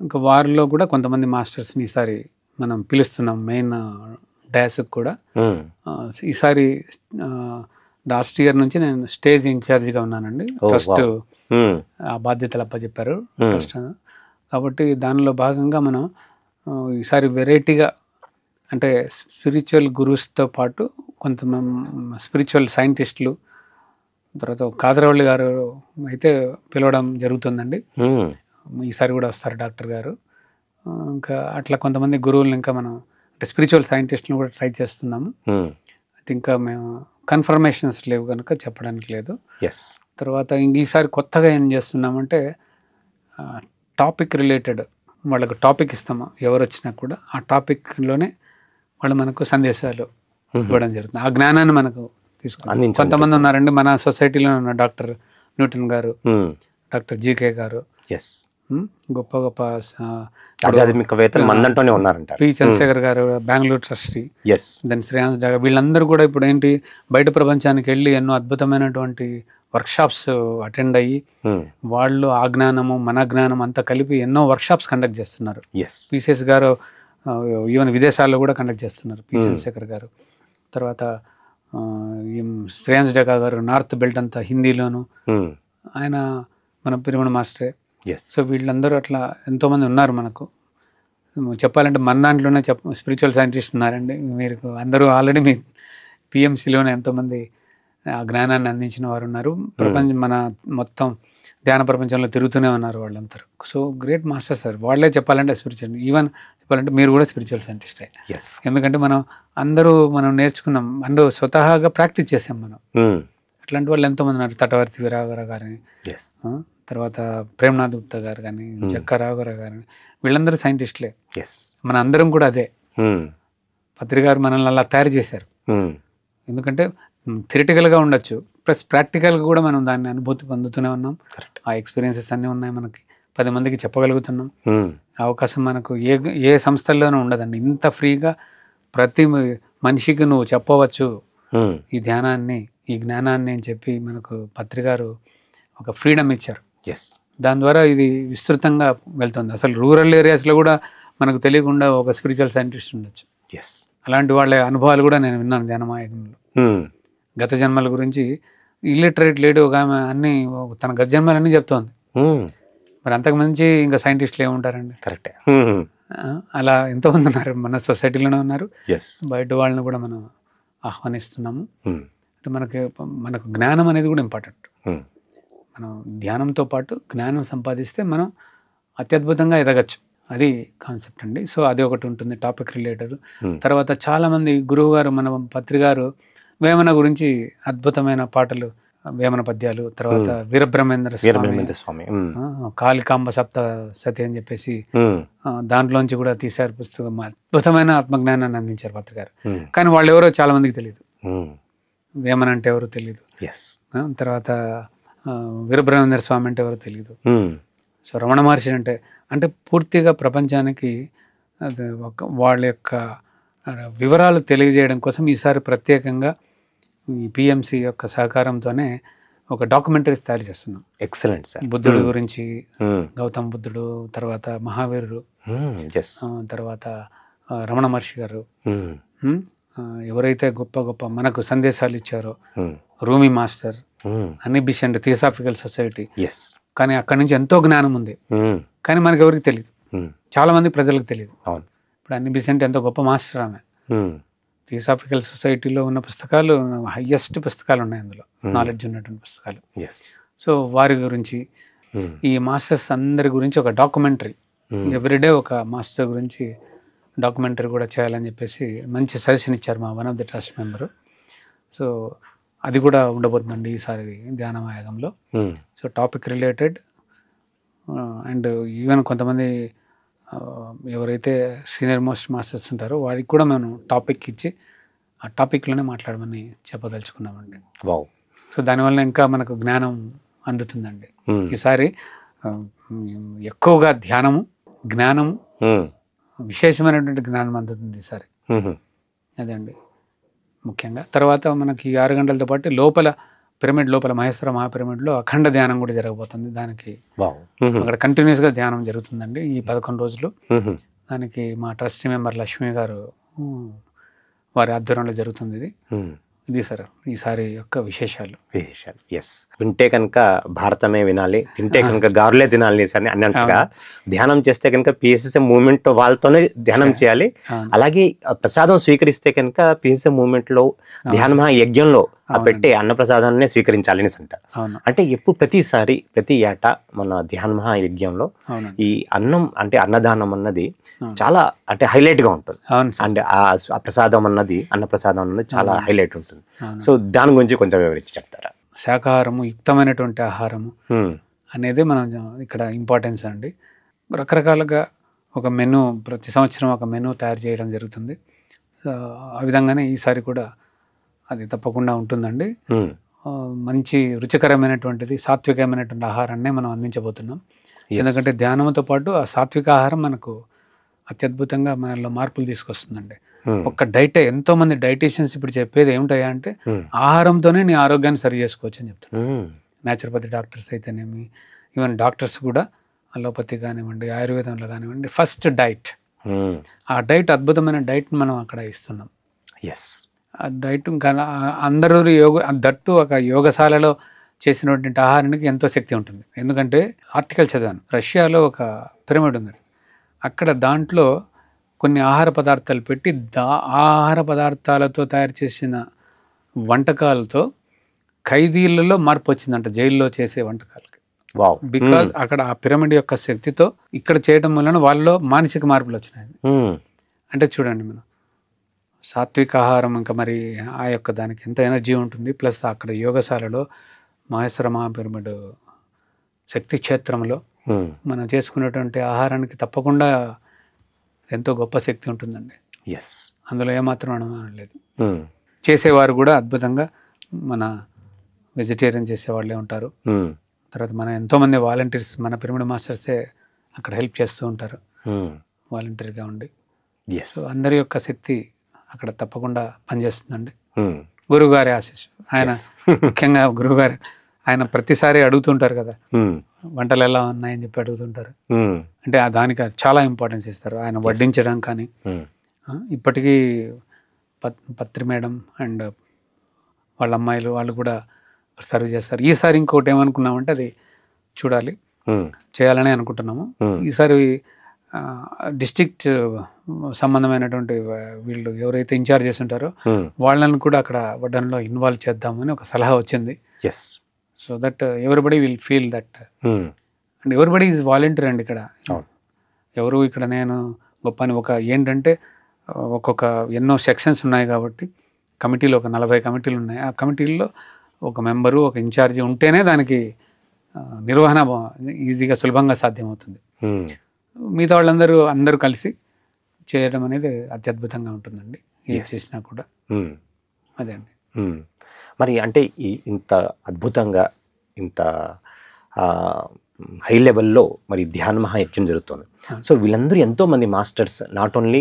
ఇంకా వారిలో కూడా కొంతమంది మాస్టర్స్ని ఈసారి మనం పిలుస్తున్నాం మెయిన్ డాస్కి కూడా. ఈసారి లాస్ట్ ఇయర్ నుంచి నేను స్టేజ్ ఇన్ఛార్జిగా ఉన్నానండి. ట్రస్ట్ ఆ బాధ్యతలు అప్పచెప్పారు ట్రస్ట్. కాబట్టి దానిలో భాగంగా మనం ఈసారి వెరైటీగా అంటే స్పిరిచువల్ గురూస్తో పాటు కొంతమంది స్పిరిచువల్ సైంటిస్టులు, తర్వాత కాదరవల్లి గారు అయితే పిలవడం జరుగుతుందండి. ఈసారి కూడా వస్తారు డాక్టర్ గారు. ఇంకా అట్లా కొంతమంది గురువులను ఇంకా మనం అంటే స్పిరిచువల్ సైంటిస్టులను కూడా ట్రై చేస్తున్నాము. అయితే ఇంకా మేము కన్ఫర్మేషన్స్ లేవు కనుక చెప్పడానికి లేదు. తర్వాత ఈసారి కొత్తగా ఏం చేస్తున్నామంటే టాపిక్ రిలేటెడ్ వాళ్ళకు టాపిక్ ఇస్తాము. ఎవరు వచ్చినా కూడా ఆ టాపిక్లోనే వాళ్ళు మనకు సందేశాలు ఇవ్వడం జరుగుతుంది. ఆ జ్ఞానాన్ని మనకు తీసుకుంటాం. కొంతమంది ఉన్నారండి మన సొసైటీలో ఉన్న డాక్టర్ న్యూటన్ గారు, డాక్టర్ జీకే గారు, గొప్ప గొప్ప ఆధ్యాత్మికవేత్తలు మనదంటూనే ఉన్నారంట. పి చంద్రశేఖర్ గారు బెంగళూరు ట్రస్టీ, దెన్ శ్రేయాన్స్ జాగా, వీళ్ళందరూ కూడా ఇప్పుడు ఏంటి బయట ప్రపంచానికి వెళ్ళి ఎన్నో అద్భుతమైనటువంటి వర్క్షాప్స్ అటెండ్ అయ్యి వాళ్ళు ఆ జ్ఞానము మన జ్ఞానం అంతా కలిపి ఎన్నో వర్క్షాప్స్ కండక్ట్ చేస్తున్నారు. పిసిఎస్ గారు ఈవెన్ విదేశాల్లో కూడా కండక్ట్ చేస్తున్నారు పి చంద్రశేఖర్ గారు. తర్వాత శ్రేయాన్స్ జాగా గారు నార్త్ బెల్ట్ అంతా హిందీలోను, ఆయన మన పిరమణ మాస్టరే. సో వీళ్ళందరూ అట్లా ఎంతోమంది ఉన్నారు మనకు. చెప్పాలంటే మన దాంట్లోనే స్పిరిచువల్ సైంటిస్ట్ ఉన్నారండి. మీరు అందరూ ఆల్రెడీ మీ పిఎంసిలోనే ఎంతోమంది ఆ జ్ఞానాన్ని అందించిన వారు ఉన్నారు. మన మొత్తం ధ్యాన ప్రపంచంలో తిరుగుతూనే ఉన్నారు వాళ్ళందరూ. సో గ్రేట్ మాస్టర్ సార్ వాళ్ళే చెప్పాలంటే స్పిరిచువల్. ఈవెన్ చెప్పాలంటే మీరు కూడా స్పిరిచువల్ సైంటిస్టే. ఎందుకంటే మనం నేర్చుకున్నాం, అందరూ స్వతహాగా ప్రాక్టీస్ చేసాం మనం. అట్లాంటి వాళ్ళు ఎంతోమంది ఉన్నారు. తటవర్తి వీరాగర గారిని, తర్వాత ప్రేమ్నాథ్ గుప్తా గారు కానీ, జక్కా రాఘవరావు గారు, వీళ్ళందరూ సైంటిస్టులే. మన అందరం కూడా అదే. పత్రి గారు మనల్ని అలా తయారు చేశారు. ఎందుకంటే థియరిటికల్గా ఉండొచ్చు, ప్లస్ ప్రాక్టికల్గా కూడా మనం దాన్ని అనుభూతి పొందుతూనే ఉన్నాం. ఆ ఎక్స్పీరియన్సెస్ అన్నీ ఉన్నాయి మనకి. 10 మందికి చెప్పగలుగుతున్నాం. అవకాశం మనకు ఏ సంస్థల్లోనూ ఉండదండి. ఇంత ఫ్రీగా ప్రతి మనిషికి నువ్వు చెప్పవచ్చు ఈ ధ్యానాన్ని, ఈ జ్ఞానాన్ని అని చెప్పి మనకు పత్రి గారు ఒక ఫ్రీడమ్ ఇచ్చారు. దాని ద్వారా ఇది విస్తృతంగా వెళ్తుంది. అసలు రూరల్ ఏరియాస్లో కూడా మనకు తెలియకుండా ఒక స్పిరిచువల్ సైంటిస్ట్ ఉండొచ్చు. అలాంటి వాళ్ళ అనుభవాలు కూడా నేను విన్నాను ధ్యానమాయకంలో. గత జన్మల గురించి ఇల్లిటరేట్ లేడీ ఒక ఆమె అన్ని తన గత జన్మలన్నీ చెప్తోంది. మరి అంతకు మించి ఇంకా సైంటిస్టులు ఏముంటారండి? కరెక్టే. అలా ఎంతోమంది ఉన్నారు, మన సొసైటీలోనే ఉన్నారు. బయట వాళ్ళని కూడా మనం ఆహ్వానిస్తున్నాము. అంటే మనకు జ్ఞానం అనేది కూడా ఇంపార్టెంట్. మనం ధ్యానంతో పాటు జ్ఞానం సంపాదిస్తే మనం అత్యద్భుతంగా ఎదగచ్చు. అది కాన్సెప్ట్ అండి. సో అది ఒకటి ఉంటుంది టాపిక్ రిలేటెడ్. తర్వాత చాలామంది గురువు గారు మన పత్రి గారు వేమన గురించి అద్భుతమైన పాటలు, వేమన పద్యాలు, తర్వాత వీరబ్రహ్మేంద్ర స్వామి కాళికాంబ సప్త సతి అని చెప్పేసి దాంట్లోంచి కూడా తీశారు పుస్తకం. అద్భుతమైన ఆత్మజ్ఞానాన్ని అందించారు పత్రి గారు. కానీ వాళ్ళు ఎవరో చాలా మందికి తెలియదు. వేమన అంటే ఎవరో తెలియదు. తర్వాత వీరబ్రహ్మేంద్ర స్వామి అంటే ఎవరో తెలియదు. సో రమణ మహర్షి అంటే పూర్తిగా ప్రపంచానికి వాళ్ళ యొక్క వివరాలు తెలియజేయడం కోసం ఈసారి ప్రత్యేకంగా ఈ పిఎంసి యొక్క సహకారంతోనే ఒక డాక్యుమెంటరీస్ తయారు చేస్తున్నాం. Excellent sir. బుద్ధుడు గురించి, గౌతమ్ బుద్ధుడు, తర్వాత మహావీరుడు, తర్వాత రమణ మహర్షి గారు, ఎవరైతే గొప్ప గొప్ప మనకు సందేశాలు ఇచ్చారో, రూమీ మాస్టర్, అనిబిషన్ థియోసాఫికల్ సొసైటీ. కానీ అక్కడి నుంచి ఎంతో జ్ఞానం ఉంది, కానీ మనకు ఎవరికి తెలియదు, చాలా మంది ప్రజలకు తెలియదు. ఇప్పుడు అనిబిసెంట్ ఎంతో గొప్ప మాస్టర్ ఆమె. థియోసాఫికల్ సొసైటీలో ఉన్న పుస్తకాలు హయ్యెస్ట్ పుస్తకాలు ఉన్నాయి అందులో, నాలెడ్జ్ ఉన్నటువంటి పుస్తకాలు. సో వారి గురించి, ఈ మాస్టర్స్ అందరి గురించి ఒక డాక్యుమెంటరీ, ఎవ్రీడే ఒక మాస్టర్ గురించి డాక్యుమెంటరీ కూడా చేయాలని చెప్పేసి మంచి సజెషన్ ఇచ్చారు మా one of the trust member. So అది కూడా ఉండబోతుందండి ఈసారి ధ్యానమాయకంలో. So topic related and even కొంతమంది ఎవరైతే సీనియర్ మోస్ట్ మాస్టర్స్ ఉంటారో వారికి కూడా మనం టాపిక్ ఇచ్చి ఆ టాపిక్లోనే మాట్లాడమని చెప్పదలుచుకున్నామండి. సో దానివల్ల ఇంకా మనకు జ్ఞానం అందుతుందండి. ఈసారి ఎక్కువగా ధ్యానము, జ్ఞానము, విశేషమైనటువంటి జ్ఞానం అందుతుంది ఈసారి. అదండి ముఖ్యంగా. తర్వాత మనకి 6 గంటలతో పాటు లోపల పిరమిడ్ లోపల మహేశ్వర మహాపిరమిడ్లో అఖండ ధ్యానం కూడా జరగబోతుంది. దానికి అక్కడ కంటిన్యూస్గా ధ్యానం జరుగుతుందండి ఈ 11 రోజులు. దానికి మా ట్రస్టీ మెంబర్ లక్ష్మి గారు వారి ఆధ్వర్యంలో జరుగుతుంది. ఇది సార్ ఈసారి యొక్క విశేషాలు. ఎస్, వింటే కనుక భారతమే వినాలి, తింటే కనుక గారులే తినాలి అని అన్నట్టుగా ధ్యానం చేస్తే కనుక పిఎస్ఎస్ఎం మూవ్మెంట్ వాళ్ళతోనే ధ్యానం చేయాలి. అలాగే ప్రసాదం స్వీకరిస్తే కనుక పిఎస్ఎస్ఎం మూవ్మెంట్ లో ధ్యాన మహాయజ్ఞంలో పెట్టే అన్నప్రసాదాన్ని స్వీకరించాలి అని అంటారు. అంటే ఎప్పుడు ప్రతి ఏటా మన ధ్యాన మహాయజ్ఞంలో ఈ అన్నం అంటే అన్నదానం అన్నది చాలా అంటే హైలైట్ గా ఉంటుంది. అంటే ఆ ప్రసాదం అన్నది అన్నప్రసాదం అన్నది చాలా హైలైట్ ఉంటుంది. సో దాని గురించి కొంచెం వివరించి చెప్తారా? శాకాహారము యుక్తమైనటువంటి ఆహారము అనేది మనం ఇక్కడ ఇంపార్టెన్స్ అండి. రకరకాలుగా ఒక మెనూ ప్రతి సంవత్సరం ఒక మెనూ తయారు చేయడం జరుగుతుంది. సో ఆ విధంగానే ఈసారి కూడా అది తప్పకుండా ఉంటుందండి. మంచి రుచికరమైనటువంటిది సాత్వికమైనటువంటి ఆహారాన్నే మనం అందించబోతున్నాం. ఎందుకంటే ధ్యానంతో పాటు ఆ సాత్విక ఆహారం మనకు అత్యద్భుతంగా మనలో మార్పులు తీసుకొస్తుందండి. ఒక్క డైటే ఎంతో మంది డైటీషియన్స్ ఇప్పుడు చెప్పేది ఏమిటయ్యా అంటే ఆహారంతోనే నీ ఆరోగ్యాన్ని సరి చేసుకోవచ్చు అని చెప్తారు. న్యాచురోపతి డాక్టర్స్ అయితేనేమి, ఈవెన్ డాక్టర్స్ కూడా అలోపతి కానివ్వండి, ఆయుర్వేదంలో కానివ్వండి, ఫస్ట్ డైట్. ఆ డైట్ అద్భుతమైన డైట్ని మనం అక్కడ ఇస్తున్నాం. ఆ డైట్ ఇంకా అందరూ దట్టు ఒక యోగశాలలో చేసినటువంటి ఆహారానికి ఎంతో శక్తి ఉంటుంది. ఎందుకంటే ఆర్టికల్ చదివాను, రష్యాలో ఒక పిరమిడ్ ఉంది, అక్కడ దాంట్లో కొన్ని ఆహార పదార్థాలు పెట్టి ఆహార పదార్థాలతో తయారు చేసిన వంటకాలతో ఖైదీలలో మార్పు వచ్చిందంట, జైల్లో చేసే వంటకాలకి. బికాజ్ అక్కడ ఆ పిరమిడ్ యొక్క శక్తితో ఇక్కడ చేయడం వలన వాళ్ళలో మానసిక మార్పులు వచ్చినాయి. అంటే చూడండి, మనం సాత్విక ఆహారం ఇంకా మరి ఆ యొక్క దానికి ఎంత ఎనర్జీ ఉంటుంది. ప్లస్ అక్కడ యోగశాలలో మహేశ్వర మహాపిరమిడ్ శక్తి క్షేత్రంలో మనం చేసుకునేటువంటి ఆహారానికి తప్పకుండా ఎంతో గొప్ప శక్తి ఉంటుందండి. అందులో ఏమాత్రం అనుమానం లేదు. చేసేవారు కూడా అద్భుతంగా మన వెజిటేరియన్ చేసేవాళ్ళే ఉంటారు. తర్వాత మన ఎంతోమంది వాలంటీర్స్, మన పిరమిడ్ మాస్టర్సే అక్కడ హెల్ప్ చేస్తూ ఉంటారు వాలంటీర్గా ఉండి. సో అందరి యొక్క శక్తి అక్కడ తప్పకుండా పనిచేస్తుందండి. గురువుగారి ఆశీస్సు, ఆయన ముఖ్యంగా గురువుగారు ఆయన ప్రతిసారి అడుగుతుంటారు కదా, వంటలు ఎలా ఉన్నాయని చెప్పి అడుగుతుంటారు. అంటే దానికి చాలా ఇంపార్టెన్స్ ఇస్తారు ఆయన వడ్డించడం. కానీ ఇప్పటికీ పత్రి మేడం అండ్ వాళ్ళ అమ్మాయిలు వాళ్ళు కూడా సర్వ్ చేస్తారు. ఈసారి ఇంకోటి ఏమనుకున్నామంటే అది చూడాలి, చేయాలని అనుకుంటున్నాము. ఈసారి డిస్ట్రిక్ట్ సంబంధమైనటువంటి వీళ్ళు ఎవరైతే ఇన్ఛార్జెస్ ఉంటారో వాళ్ళని కూడా అక్కడ వడ్డనలో ఇన్వాల్వ్ చేద్దామని ఒక సలహా వచ్చింది. So that everybody will feel that and everybody is volunteer అండి. ఇక్కడ ఎవరు ఇక్కడ నేను గొప్ప అని ఒక ఏంటంటే ఒక్కొక్క ఎన్నో సెక్షన్స్ ఉన్నాయి కాబట్టి కమిటీలో ఒక 40 కమిటీలు ఉన్నాయి. ఆ కమిటీల్లో ఒక మెంబరు ఒక ఇన్ఛార్జి ఉంటేనే దానికి నిర్వహణ ఈజీగా సులభంగా సాధ్యమవుతుంది. మిగతా వాళ్ళందరూ కలిసి చేయడం అనేది అత్యద్భుతంగా ఉంటుందండి. ఏం చేసినా కూడా అదే అండి. మరి అంటే ఇంత అద్భుతంగా ఇంత హై లెవెల్లో మరి ధ్యాన మహాయజ్ఞం జరుగుతుంది. సో వీళ్ళందరూ ఎంతోమంది మాస్టర్స్ నాట్ ఓన్లీ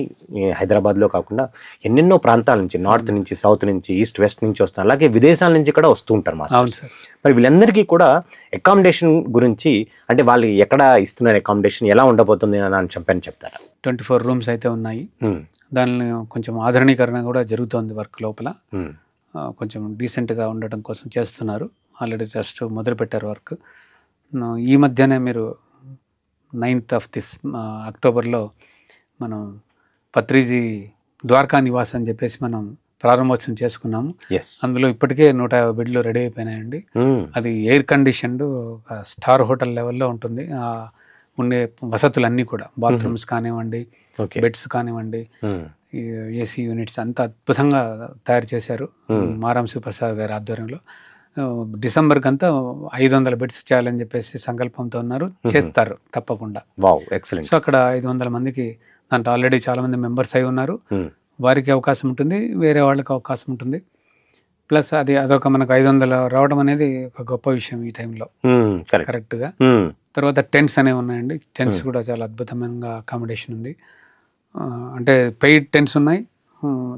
హైదరాబాద్లో కాకుండా ఎన్నెన్నో ప్రాంతాల నుంచి, నార్త్ నుంచి, సౌత్ నుంచి, ఈస్ట్ వెస్ట్ నుంచి వస్తారు. అలాగే విదేశాల నుంచి కూడా వస్తూ ఉంటారు మాస్టర్స్. మరి వీళ్ళందరికీ కూడా అకామిడేషన్ గురించి, అంటే వాళ్ళు ఎక్కడ ఇస్తున్నారు అకామిడేషన్, ఎలా ఉండబోతుంది అని చెప్తారా? 24 రూమ్స్ అయితే ఉన్నాయి. దానిని కొంచెం ఆధునీకరణ కూడా జరుగుతోంది వర్క్ లోపల. కొంచెం డీసెంట్గా ఉండటం కోసం చేస్తున్నారు. ఆల్రెడీ జస్ట్ మొదలుపెట్టారు వర్క్. ఈ మధ్యనే మీరు 9th అక్టోబర్లో మనం పత్రిజీ ద్వారకా నివాస్ అని చెప్పేసి మనం ప్రారంభోత్సవం చేసుకున్నాము. అందులో ఇప్పటికే 150 బెడ్లు రెడీ అయిపోయినాయండి. అది ఎయిర్ కండిషన్డ్ స్టార్ హోటల్ లెవెల్లో ఉంటుంది. ఉండే వసతులన్నీ కూడా బాత్రూమ్స్ కానివ్వండి, బెడ్స్ కానివ్వండి, ఏసీ యూనిట్స్ అంతా అద్భుతంగా తయారు చేశారు మారాం ప్రసాద్ గారి ఆధ్వర్యంలో. డిసెంబర్కి అంతా 500 బెడ్స్ చేయాలని చెప్పేసి సంకల్పంతో ఉన్నారు. చేస్తారు తప్పకుండా. సో అక్కడ 500 మందికి దాంట్లో ఆల్రెడీ చాలా మంది మెంబర్స్ అయి ఉన్నారు. వారికి అవకాశం ఉంటుంది, వేరే వాళ్ళకి అవకాశం ఉంటుంది. ప్లస్ అదొక మనకు 500 రావడం అనేది ఒక గొప్ప విషయం ఈ టైంలో. కరెక్ట్గా. తర్వాత టెంట్స్ అనేవి ఉన్నాయండి. టెంట్స్ కూడా చాలా అద్భుతమైన అకామిడేషన్ ఉంది. అంటే పెయిడ్ టెంట్స్ ఉన్నాయి,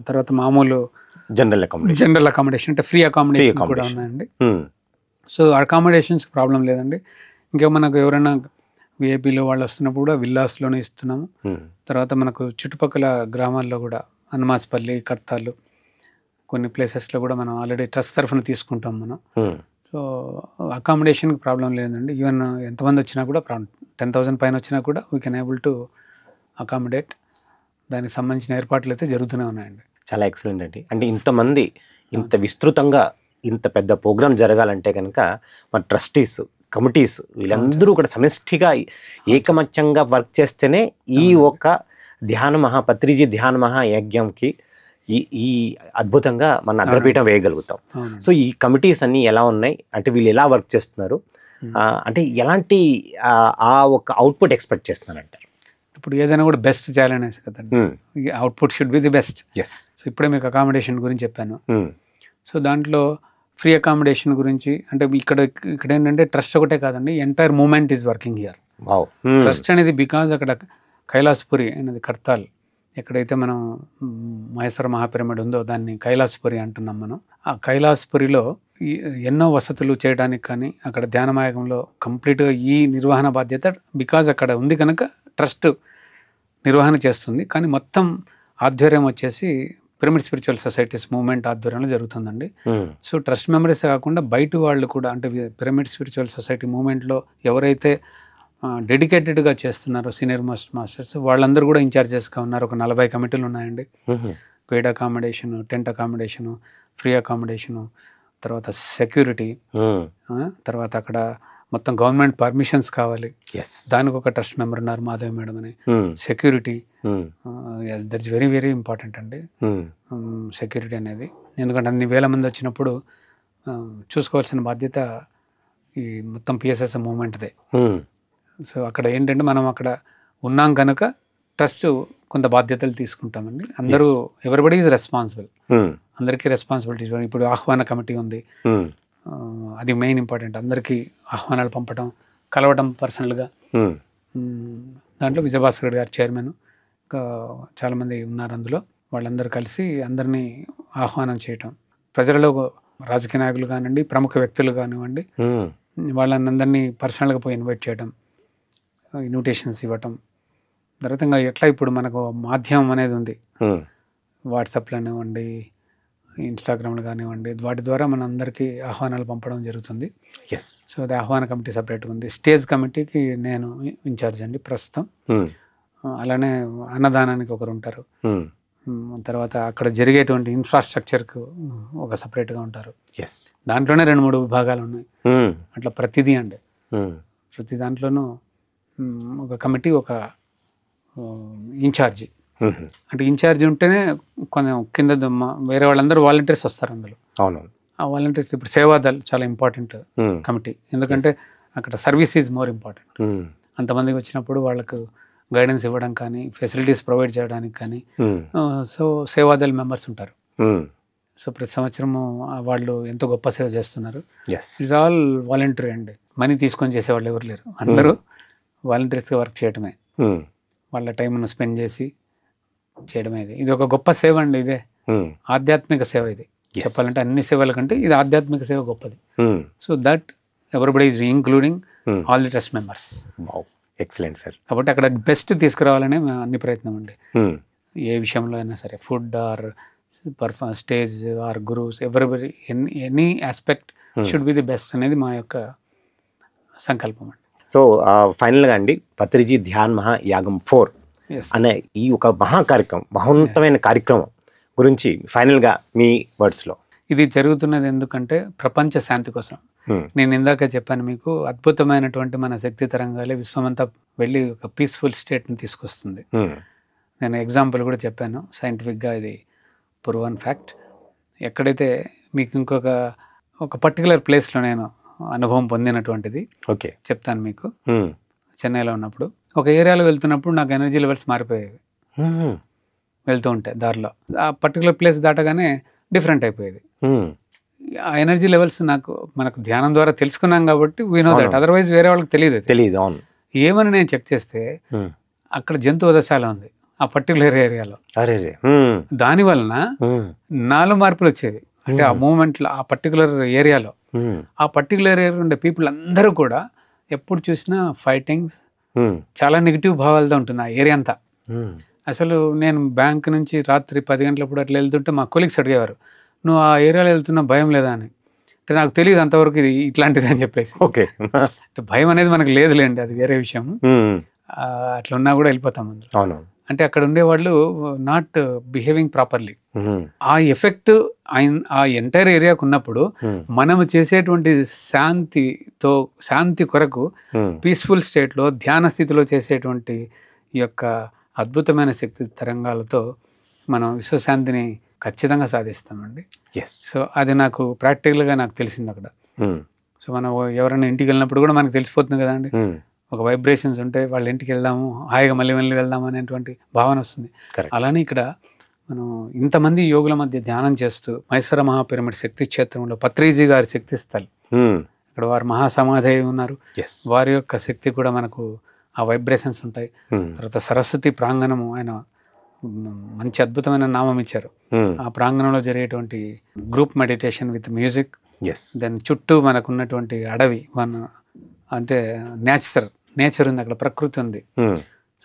తర్వాత మామూలు జనరల్ అకామిడేషన్ అంటే ఫ్రీ అకామిడేషన్ కూడా ఉన్నాయండి. సో అకామిడేషన్స్ ప్రాబ్లం లేదండి. ఇంకా మనకు ఎవరైనా విఐపీలో వాళ్ళు వస్తున్నప్పుడు కూడా విల్లాస్లోనే ఇస్తున్నాము. తర్వాత మనకు చుట్టుపక్కల గ్రామాల్లో కూడా హనుమాస్పల్లి, కర్తాలు కొన్ని ప్లేసెస్లో కూడా మనం ఆల్రెడీ ట్రస్ట్ తరఫున తీసుకుంటాం మనం. సో అకామిడేషన్కి ప్రాబ్లం లేదండి. ఈవెన్ ఎంతమంది వచ్చినా కూడా 10,000 పైన వచ్చినా కూడా we can able to accommodate. దానికి సంబంధించిన ఏర్పాట్లు అయితే జరుగుతూనే ఉన్నాయండి. చాలా ఎక్సలెంట్ అండి. అంటే ఇంతమంది ఇంత విస్తృతంగా ఇంత పెద్ద ప్రోగ్రామ్ జరగాలంటే కనుక మన ట్రస్టీస్, కమిటీస్ వీళ్ళందరూ కూడా సమిష్టిగా ఏకమత్యంగా వర్క్ చేస్తేనే ఈ ఒక పత్రిజీ ధ్యాన మహాయజ్ఞంకి ఈ అద్భుతంగా మన అగ్రపీఠం వేయగలుగుతాం. సో ఈ కమిటీస్ అన్నీ ఎలా ఉన్నాయి అంటే వీళ్ళు ఎలా వర్క్ చేస్తున్నారు, అంటే ఎలాంటి ఆ ఒక అవుట్పుట్ ఎక్స్పెక్ట్ చేస్తున్నారంటారు? ఇప్పుడు ఏదైనా కూడా బెస్ట్ చేయాలనేసి కదండి, output should be the best. So ఇప్పుడే మీకు అకామిడేషన్ గురించి చెప్పాను. సో దాంట్లో ఫ్రీ అకామిడేషన్ గురించి అంటే ఇక్కడ ఏంటంటే ట్రస్ట్ ఒకటే కాదండి, entire moment is working here. Trust అనేది బికాజ్ అక్కడ కైలాసపురి అనేది కర్తాల్ ఎక్కడైతే మనం మహేశ్వర మహాపిరమిడ్ ఉందో దాన్ని కైలాసపురి అంటున్నాం మనం. ఆ కైలాసపురిలో ఎన్నో వసతులు చేయడానికి కానీ అక్కడ ధ్యానమాయకంలో కంప్లీట్గా ఈ నిర్వహణ బాధ్యత బికాజ్ అక్కడ ఉంది కనుక ట్రస్ట్ నిర్వహణ చేస్తుంది. కానీ మొత్తం ఆధ్వర్యం వచ్చేసి పిరమిడ్ స్పిరిచువల్ సొసైటీస్ మూవ్మెంట్ ఆధ్వర్యంలో జరుగుతుందండి. సో ట్రస్ట్ మెంబర్స్ కాకుండా బయట వాళ్ళు కూడా అంటే పిరమిడ్ స్పిరిచువల్ సొసైటీ మూవ్మెంట్లో ఎవరైతే డెడికేటెడ్గా చేస్తున్నారో సీనియర్ మోస్ట్ మాస్టర్స్ వాళ్ళందరూ కూడా ఇన్ఛార్జెస్గా ఉన్నారు. ఒక 40 కమిటీలు ఉన్నాయండి. Paid accommodation, tent accommodation, free accommodation, తర్వాత సెక్యూరిటీ, తర్వాత అక్కడ మొత్తం గవర్నమెంట్ పర్మిషన్స్ కావాలి, దానికి ఒక ట్రస్ట్ మెంబర్ ఉన్నారు మాధవి మేడం అని. Security that is very very important అండి సెక్యూరిటీ అనేది. ఎందుకంటే అన్ని వేల మంది వచ్చినప్పుడు చూసుకోవాల్సిన బాధ్యత ఈ మొత్తం పిఎస్ఎస్ మూవ్మెంట్దే. సో అక్కడ ఏంటంటే మనం అక్కడ ఉన్నాం కనుక ట్రస్ట్ కొంత బాధ్యతలు తీసుకుంటామండి. అందరూ ఎవరిబడి ఈజ్ రెస్పాన్సిబుల్, అందరికీ రెస్పాన్సిబిలిటీస్. ఇప్పుడు ఆహ్వాన కమిటీ ఉంది, అది మెయిన్ ఇంపార్టెంట్. అందరికీ ఆహ్వానాలు పంపడం, కలవడం పర్సనల్గా. దాంట్లో విజయభాస్కర్ గారు చైర్మన్, ఇంకా చాలామంది ఉన్నారు అందులో. వాళ్ళందరూ కలిసి అందరినీ ఆహ్వానం చేయటం, ప్రజలలో రాజకీయ నాయకులు కానివ్వండి, ప్రముఖ వ్యక్తులు కానివ్వండి, వాళ్ళందరినీ పర్సనల్గా పోయి ఇన్వైట్ చేయడం, ఇన్విటేషన్స్ ఇవ్వటం. తర్వాత ఇంకా ఎట్లా ఇప్పుడు మనకు మాధ్యమం అనేది ఉంది, వాట్సాప్లో కానివ్వండి, ఇన్స్టాగ్రామ్లో కానివ్వండి, వాటి ద్వారా మన అందరికీ ఆహ్వానాలు పంపడం జరుగుతుంది. సో అది ఆహ్వాన కమిటీ సపరేట్గా ఉంది. స్టేజ్ కమిటీకి నేను ఇన్ఛార్జ్ అండి ప్రస్తుతం. అలానే అన్నదానానికి ఒకరు ఉంటారు. తర్వాత అక్కడ జరిగేటువంటి ఇన్ఫ్రాస్ట్రక్చర్కు ఒక సపరేట్గా ఉంటారు. దాంట్లోనే 2-3 విభాగాలు ఉన్నాయి. అట్లా ప్రతిదీ అండి, ప్రతి దాంట్లోనూ ఒక కమిటీ, ఒక ఇన్ఛార్జి. అంటే ఇన్ఛార్జి ఉంటేనే కొంచెం కింద వేరే వాళ్ళందరూ వాలంటీర్స్ వస్తారు అందులో. ఆ వాలంటీర్స్ ఇప్పుడు సేవాదల్ చాలా ఇంపార్టెంట్ కమిటీ, ఎందుకంటే అక్కడ సర్వీస్ ఈజ్ మోర్ ఇంపార్టెంట్. అంతమందికి వచ్చినప్పుడు వాళ్ళకు గైడెన్స్ ఇవ్వడం కానీ, ఫెసిలిటీస్ ప్రొవైడ్ చేయడానికి కానీ సో సేవాదల్ మెంబర్స్ ఉంటారు. సో ప్రతి సంవత్సరము వాళ్ళు ఎంతో గొప్ప సేవ చేస్తున్నారు. ఇట్స్ ఆల్ వాలంటీర్ అండి, మనీ తీసుకొని చేసేవాళ్ళు ఎవరు లేరు, అందరూ వాలంటీర్స్గా వర్క్ చేయడమే, వాళ్ళ టైంను స్పెండ్ చేసి చేయడమే. ఇది ఒక గొప్ప సేవ అండి, ఇదే ఆధ్యాత్మిక సేవ. ఇది చెప్పాలంటే అన్ని సేవల కంటే ఇది ఆధ్యాత్మిక సేవ గొప్పది. So that everybody is including all the trust members. Excellent sir. కాబట్టి అక్కడ బెస్ట్ తీసుకురావాలనే అన్ని ప్రయత్నం అండి, ఏ విషయంలో అయినా సరే, food or stage or gurus, everybody any aspect should be the best అనేది మా యొక్క సంకల్పం అండి. సో ఫైనల్గా అండి, పత్రిజీ ధ్యాన్ మహాయాగం 4 అనే ఈ ఒక కార్యక్రమం, మహోన్నతమైన కార్యక్రమం గురించి ఫైనల్గా మీ వర్డ్స్లో. ఇది జరుగుతున్నది ఎందుకంటే ప్రపంచ శాంతి కోసం. నేను ఇందాక చెప్పాను మీకు, అద్భుతమైనటువంటి మన శక్తి తరంగాలే విశ్వమంతా వెళ్ళి ఒక పీస్ఫుల్ స్టేట్ని తీసుకొస్తుంది. నేను ఎగ్జాంపుల్ కూడా చెప్పాను, సైంటిఫిక్గా ఇది ప్రూవన్ ఫ్యాక్ట్. ఎక్కడైతే మీకు ఒక పర్టికులర్ ప్లేస్లో నేను అనుభవం పొందినటువంటిది చెప్తాను మీకు. చెన్నైలో ఉన్నప్పుడు ఒక ఏరియాలో వెళ్తున్నప్పుడు నాకు ఎనర్జీ లెవెల్స్ మారిపోయేవి. వెళ్తూ ఉంటే దారిలో ఆ పర్టికులర్ ప్లేస్ దాటగానే డిఫరెంట్ అయిపోయేది. ఆ ఎనర్జీ లెవెల్స్ మనకు ధ్యానం ద్వారా తెలుసుకున్నాం కాబట్టి వీ నో దట్, అదర్వైజ్ వేరే వాళ్ళకి తెలియదు. ఏమని నేను చెక్ చేస్తే అక్కడ జంతు వధశాల ఉంది, ఆ పర్టికులర్ ఏరియాలో. అరే దాని వలన నాలో మార్పులు వచ్చేవి. అంటే ఆ మూమెంట్లో ఆ పర్టికులర్ ఏరియాలో ఆ పర్టికులర్ ఏరియా ఉండే పీపుల్ అందరూ కూడా ఎప్పుడు చూసినా ఫైటింగ్స్, చాలా నెగిటివ్ భావాలతో ఉంటుంది ఆ ఏరియా అంతా. అసలు నేను బ్యాంక్ నుంచి రాత్రి 10 గంటలప్పుడు అట్లా వెళ్తుంటే మా కొలీగ్స్ అడిగేవారు, నువ్వు ఆ ఏరియాలో వెళ్తున్నా భయం లేదా అని. అంటే నాకు తెలియదు అంతవరకు ఇది ఇట్లాంటిది అని చెప్పేసి. ఓకే, అంటే భయం అనేది మనకు లేదులేండి, అది వేరే విషయం. అట్లా ఉన్నా కూడా వెళ్ళిపోతాం అందులో. అవును. అంటే అక్కడ ఉండేవాళ్ళు నాట్ బిహేవింగ్ ప్రాపర్లీ. ఆ ఎఫెక్ట్ ఆ ఎంటైర్ ఏరియాకు ఉన్నప్పుడు మనము చేసేటువంటి శాంతి కొరకు పీస్ఫుల్ స్టేట్లో ధ్యాన స్థితిలో చేసేటువంటి ఈ యొక్క అద్భుతమైన శక్తి తరంగాలతో మనం విశ్వశాంతిని ఖచ్చితంగా సాధిస్తామండి. సో అది నాకు ప్రాక్టికల్గా నాకు తెలిసింది అక్కడ. సో మనం ఎవరైనా ఇంటికి వెళ్ళినప్పుడు కూడా మనకు తెలిసిపోతుంది కదండి, ఒక వైబ్రేషన్స్ ఉంటే వాళ్ళ ఇంటికి వెళ్దాము, హాయిగా మళ్ళీ వెళ్దాము అనేటువంటి భావన వస్తుంది. అలానే ఇక్కడ మనం ఇంతమంది యోగుల మధ్య ధ్యానం చేస్తూ మైసర మహాపిరమిడ్ శక్తి క్షేత్రంలో పత్రిజీ గారి శక్తి స్థల్, ఇక్కడ వారు మహాసమాధి ఉన్నారు, వారి యొక్క శక్తి కూడా మనకు ఆ వైబ్రేషన్స్ ఉంటాయి. తర్వాత సరస్వతి ప్రాంగణము, ఆయన మంచి అద్భుతమైన నామం ఇచ్చారు. ఆ ప్రాంగణంలో జరిగేటువంటి group meditation with music, then చుట్టూ మనకు ఉన్నటువంటి అడవి, అంటే నేచర్ ఉంది అక్కడ, ప్రకృతి ఉంది.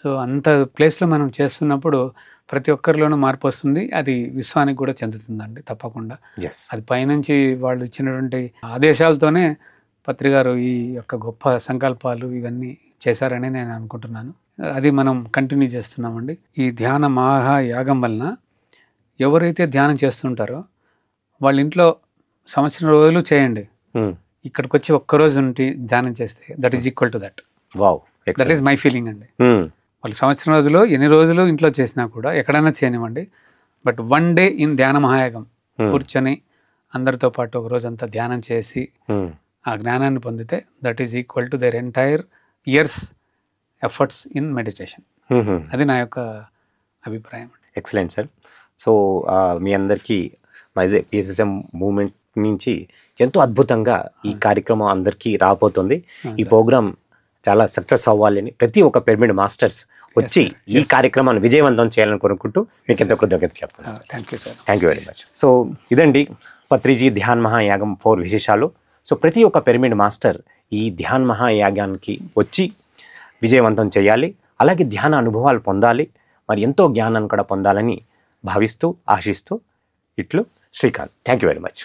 సో అంత ప్లేస్లో మనం చేస్తున్నప్పుడు ప్రతి ఒక్కరిలోనూ మార్పు వస్తుంది. అది విశ్వానికి కూడా చెందుతుందండి తప్పకుండా. అది పైనుంచి వాళ్ళు ఇచ్చినటువంటి ఆదేశాలతోనే పత్రి గారు ఈ యొక్క గొప్ప సంకల్పాలు ఇవన్నీ చేశారని నేను అనుకుంటున్నాను. అది మనం కంటిన్యూ చేస్తున్నామండి. ఈ ధ్యాన మహాయాగం వలన ఎవరైతే ధ్యానం చేస్తుంటారో వాళ్ళ ఇంట్లో సంవత్సరం రోజులు చేయండి, ఇక్కడికి వచ్చి ఒక్కరోజు ఉండి ధ్యానం చేస్తే that is equal to that. That is my feeling అండి. వాళ్ళు సంవత్సరం రోజులు ఎన్ని రోజులు ఇంట్లో చేసినా కూడా ఎక్కడైనా చేయనివ్వండి, బట్ 1 డే ఇన్ ధ్యాన మహాయాగం కూర్చొని అందరితో పాటు ఒక రోజంతా ధ్యానం చేసి ఆ జ్ఞానాన్ని పొందితే that is equal to their entire years efforts in meditation. అది నా యొక్క అభిప్రాయం. Excellent sir. సో మీ అందరికీ పిఎస్ఎస్ఎం మూమెంట్ నుంచి ఎంతో అద్భుతంగా ఈ కార్యక్రమం అందరికీ రాబోతుంది. ఈ ప్రోగ్రామ్ చాలా సక్సెస్ అవ్వాలని ప్రతి ఒక్క పిరమిడ్ మాస్టర్స్ వచ్చి ఈ కార్యక్రమాన్ని విజయవంతం చేయాలని కోరుకుంటూ మీకు ఎంతో కృతజ్ఞతలు చెప్తున్నాను. Thank you very much. So ఇదండి పత్రిజీ ధ్యాన్ మహాయాగం 4 విశేషాలు. సో ప్రతి ఒక్క పిరమిడ్ మాస్టర్ ఈ ధ్యాన్ మహాయాగానికి వచ్చి విజయవంతం చేయాలి, అలాగే ధ్యాన అనుభవాలు పొందాలి, మరి ఎంతో జ్ఞానాన్ని కూడా పొందాలని భావిస్తూ ఆశిస్తూ ఇట్లు Srikanth. Thank you very much.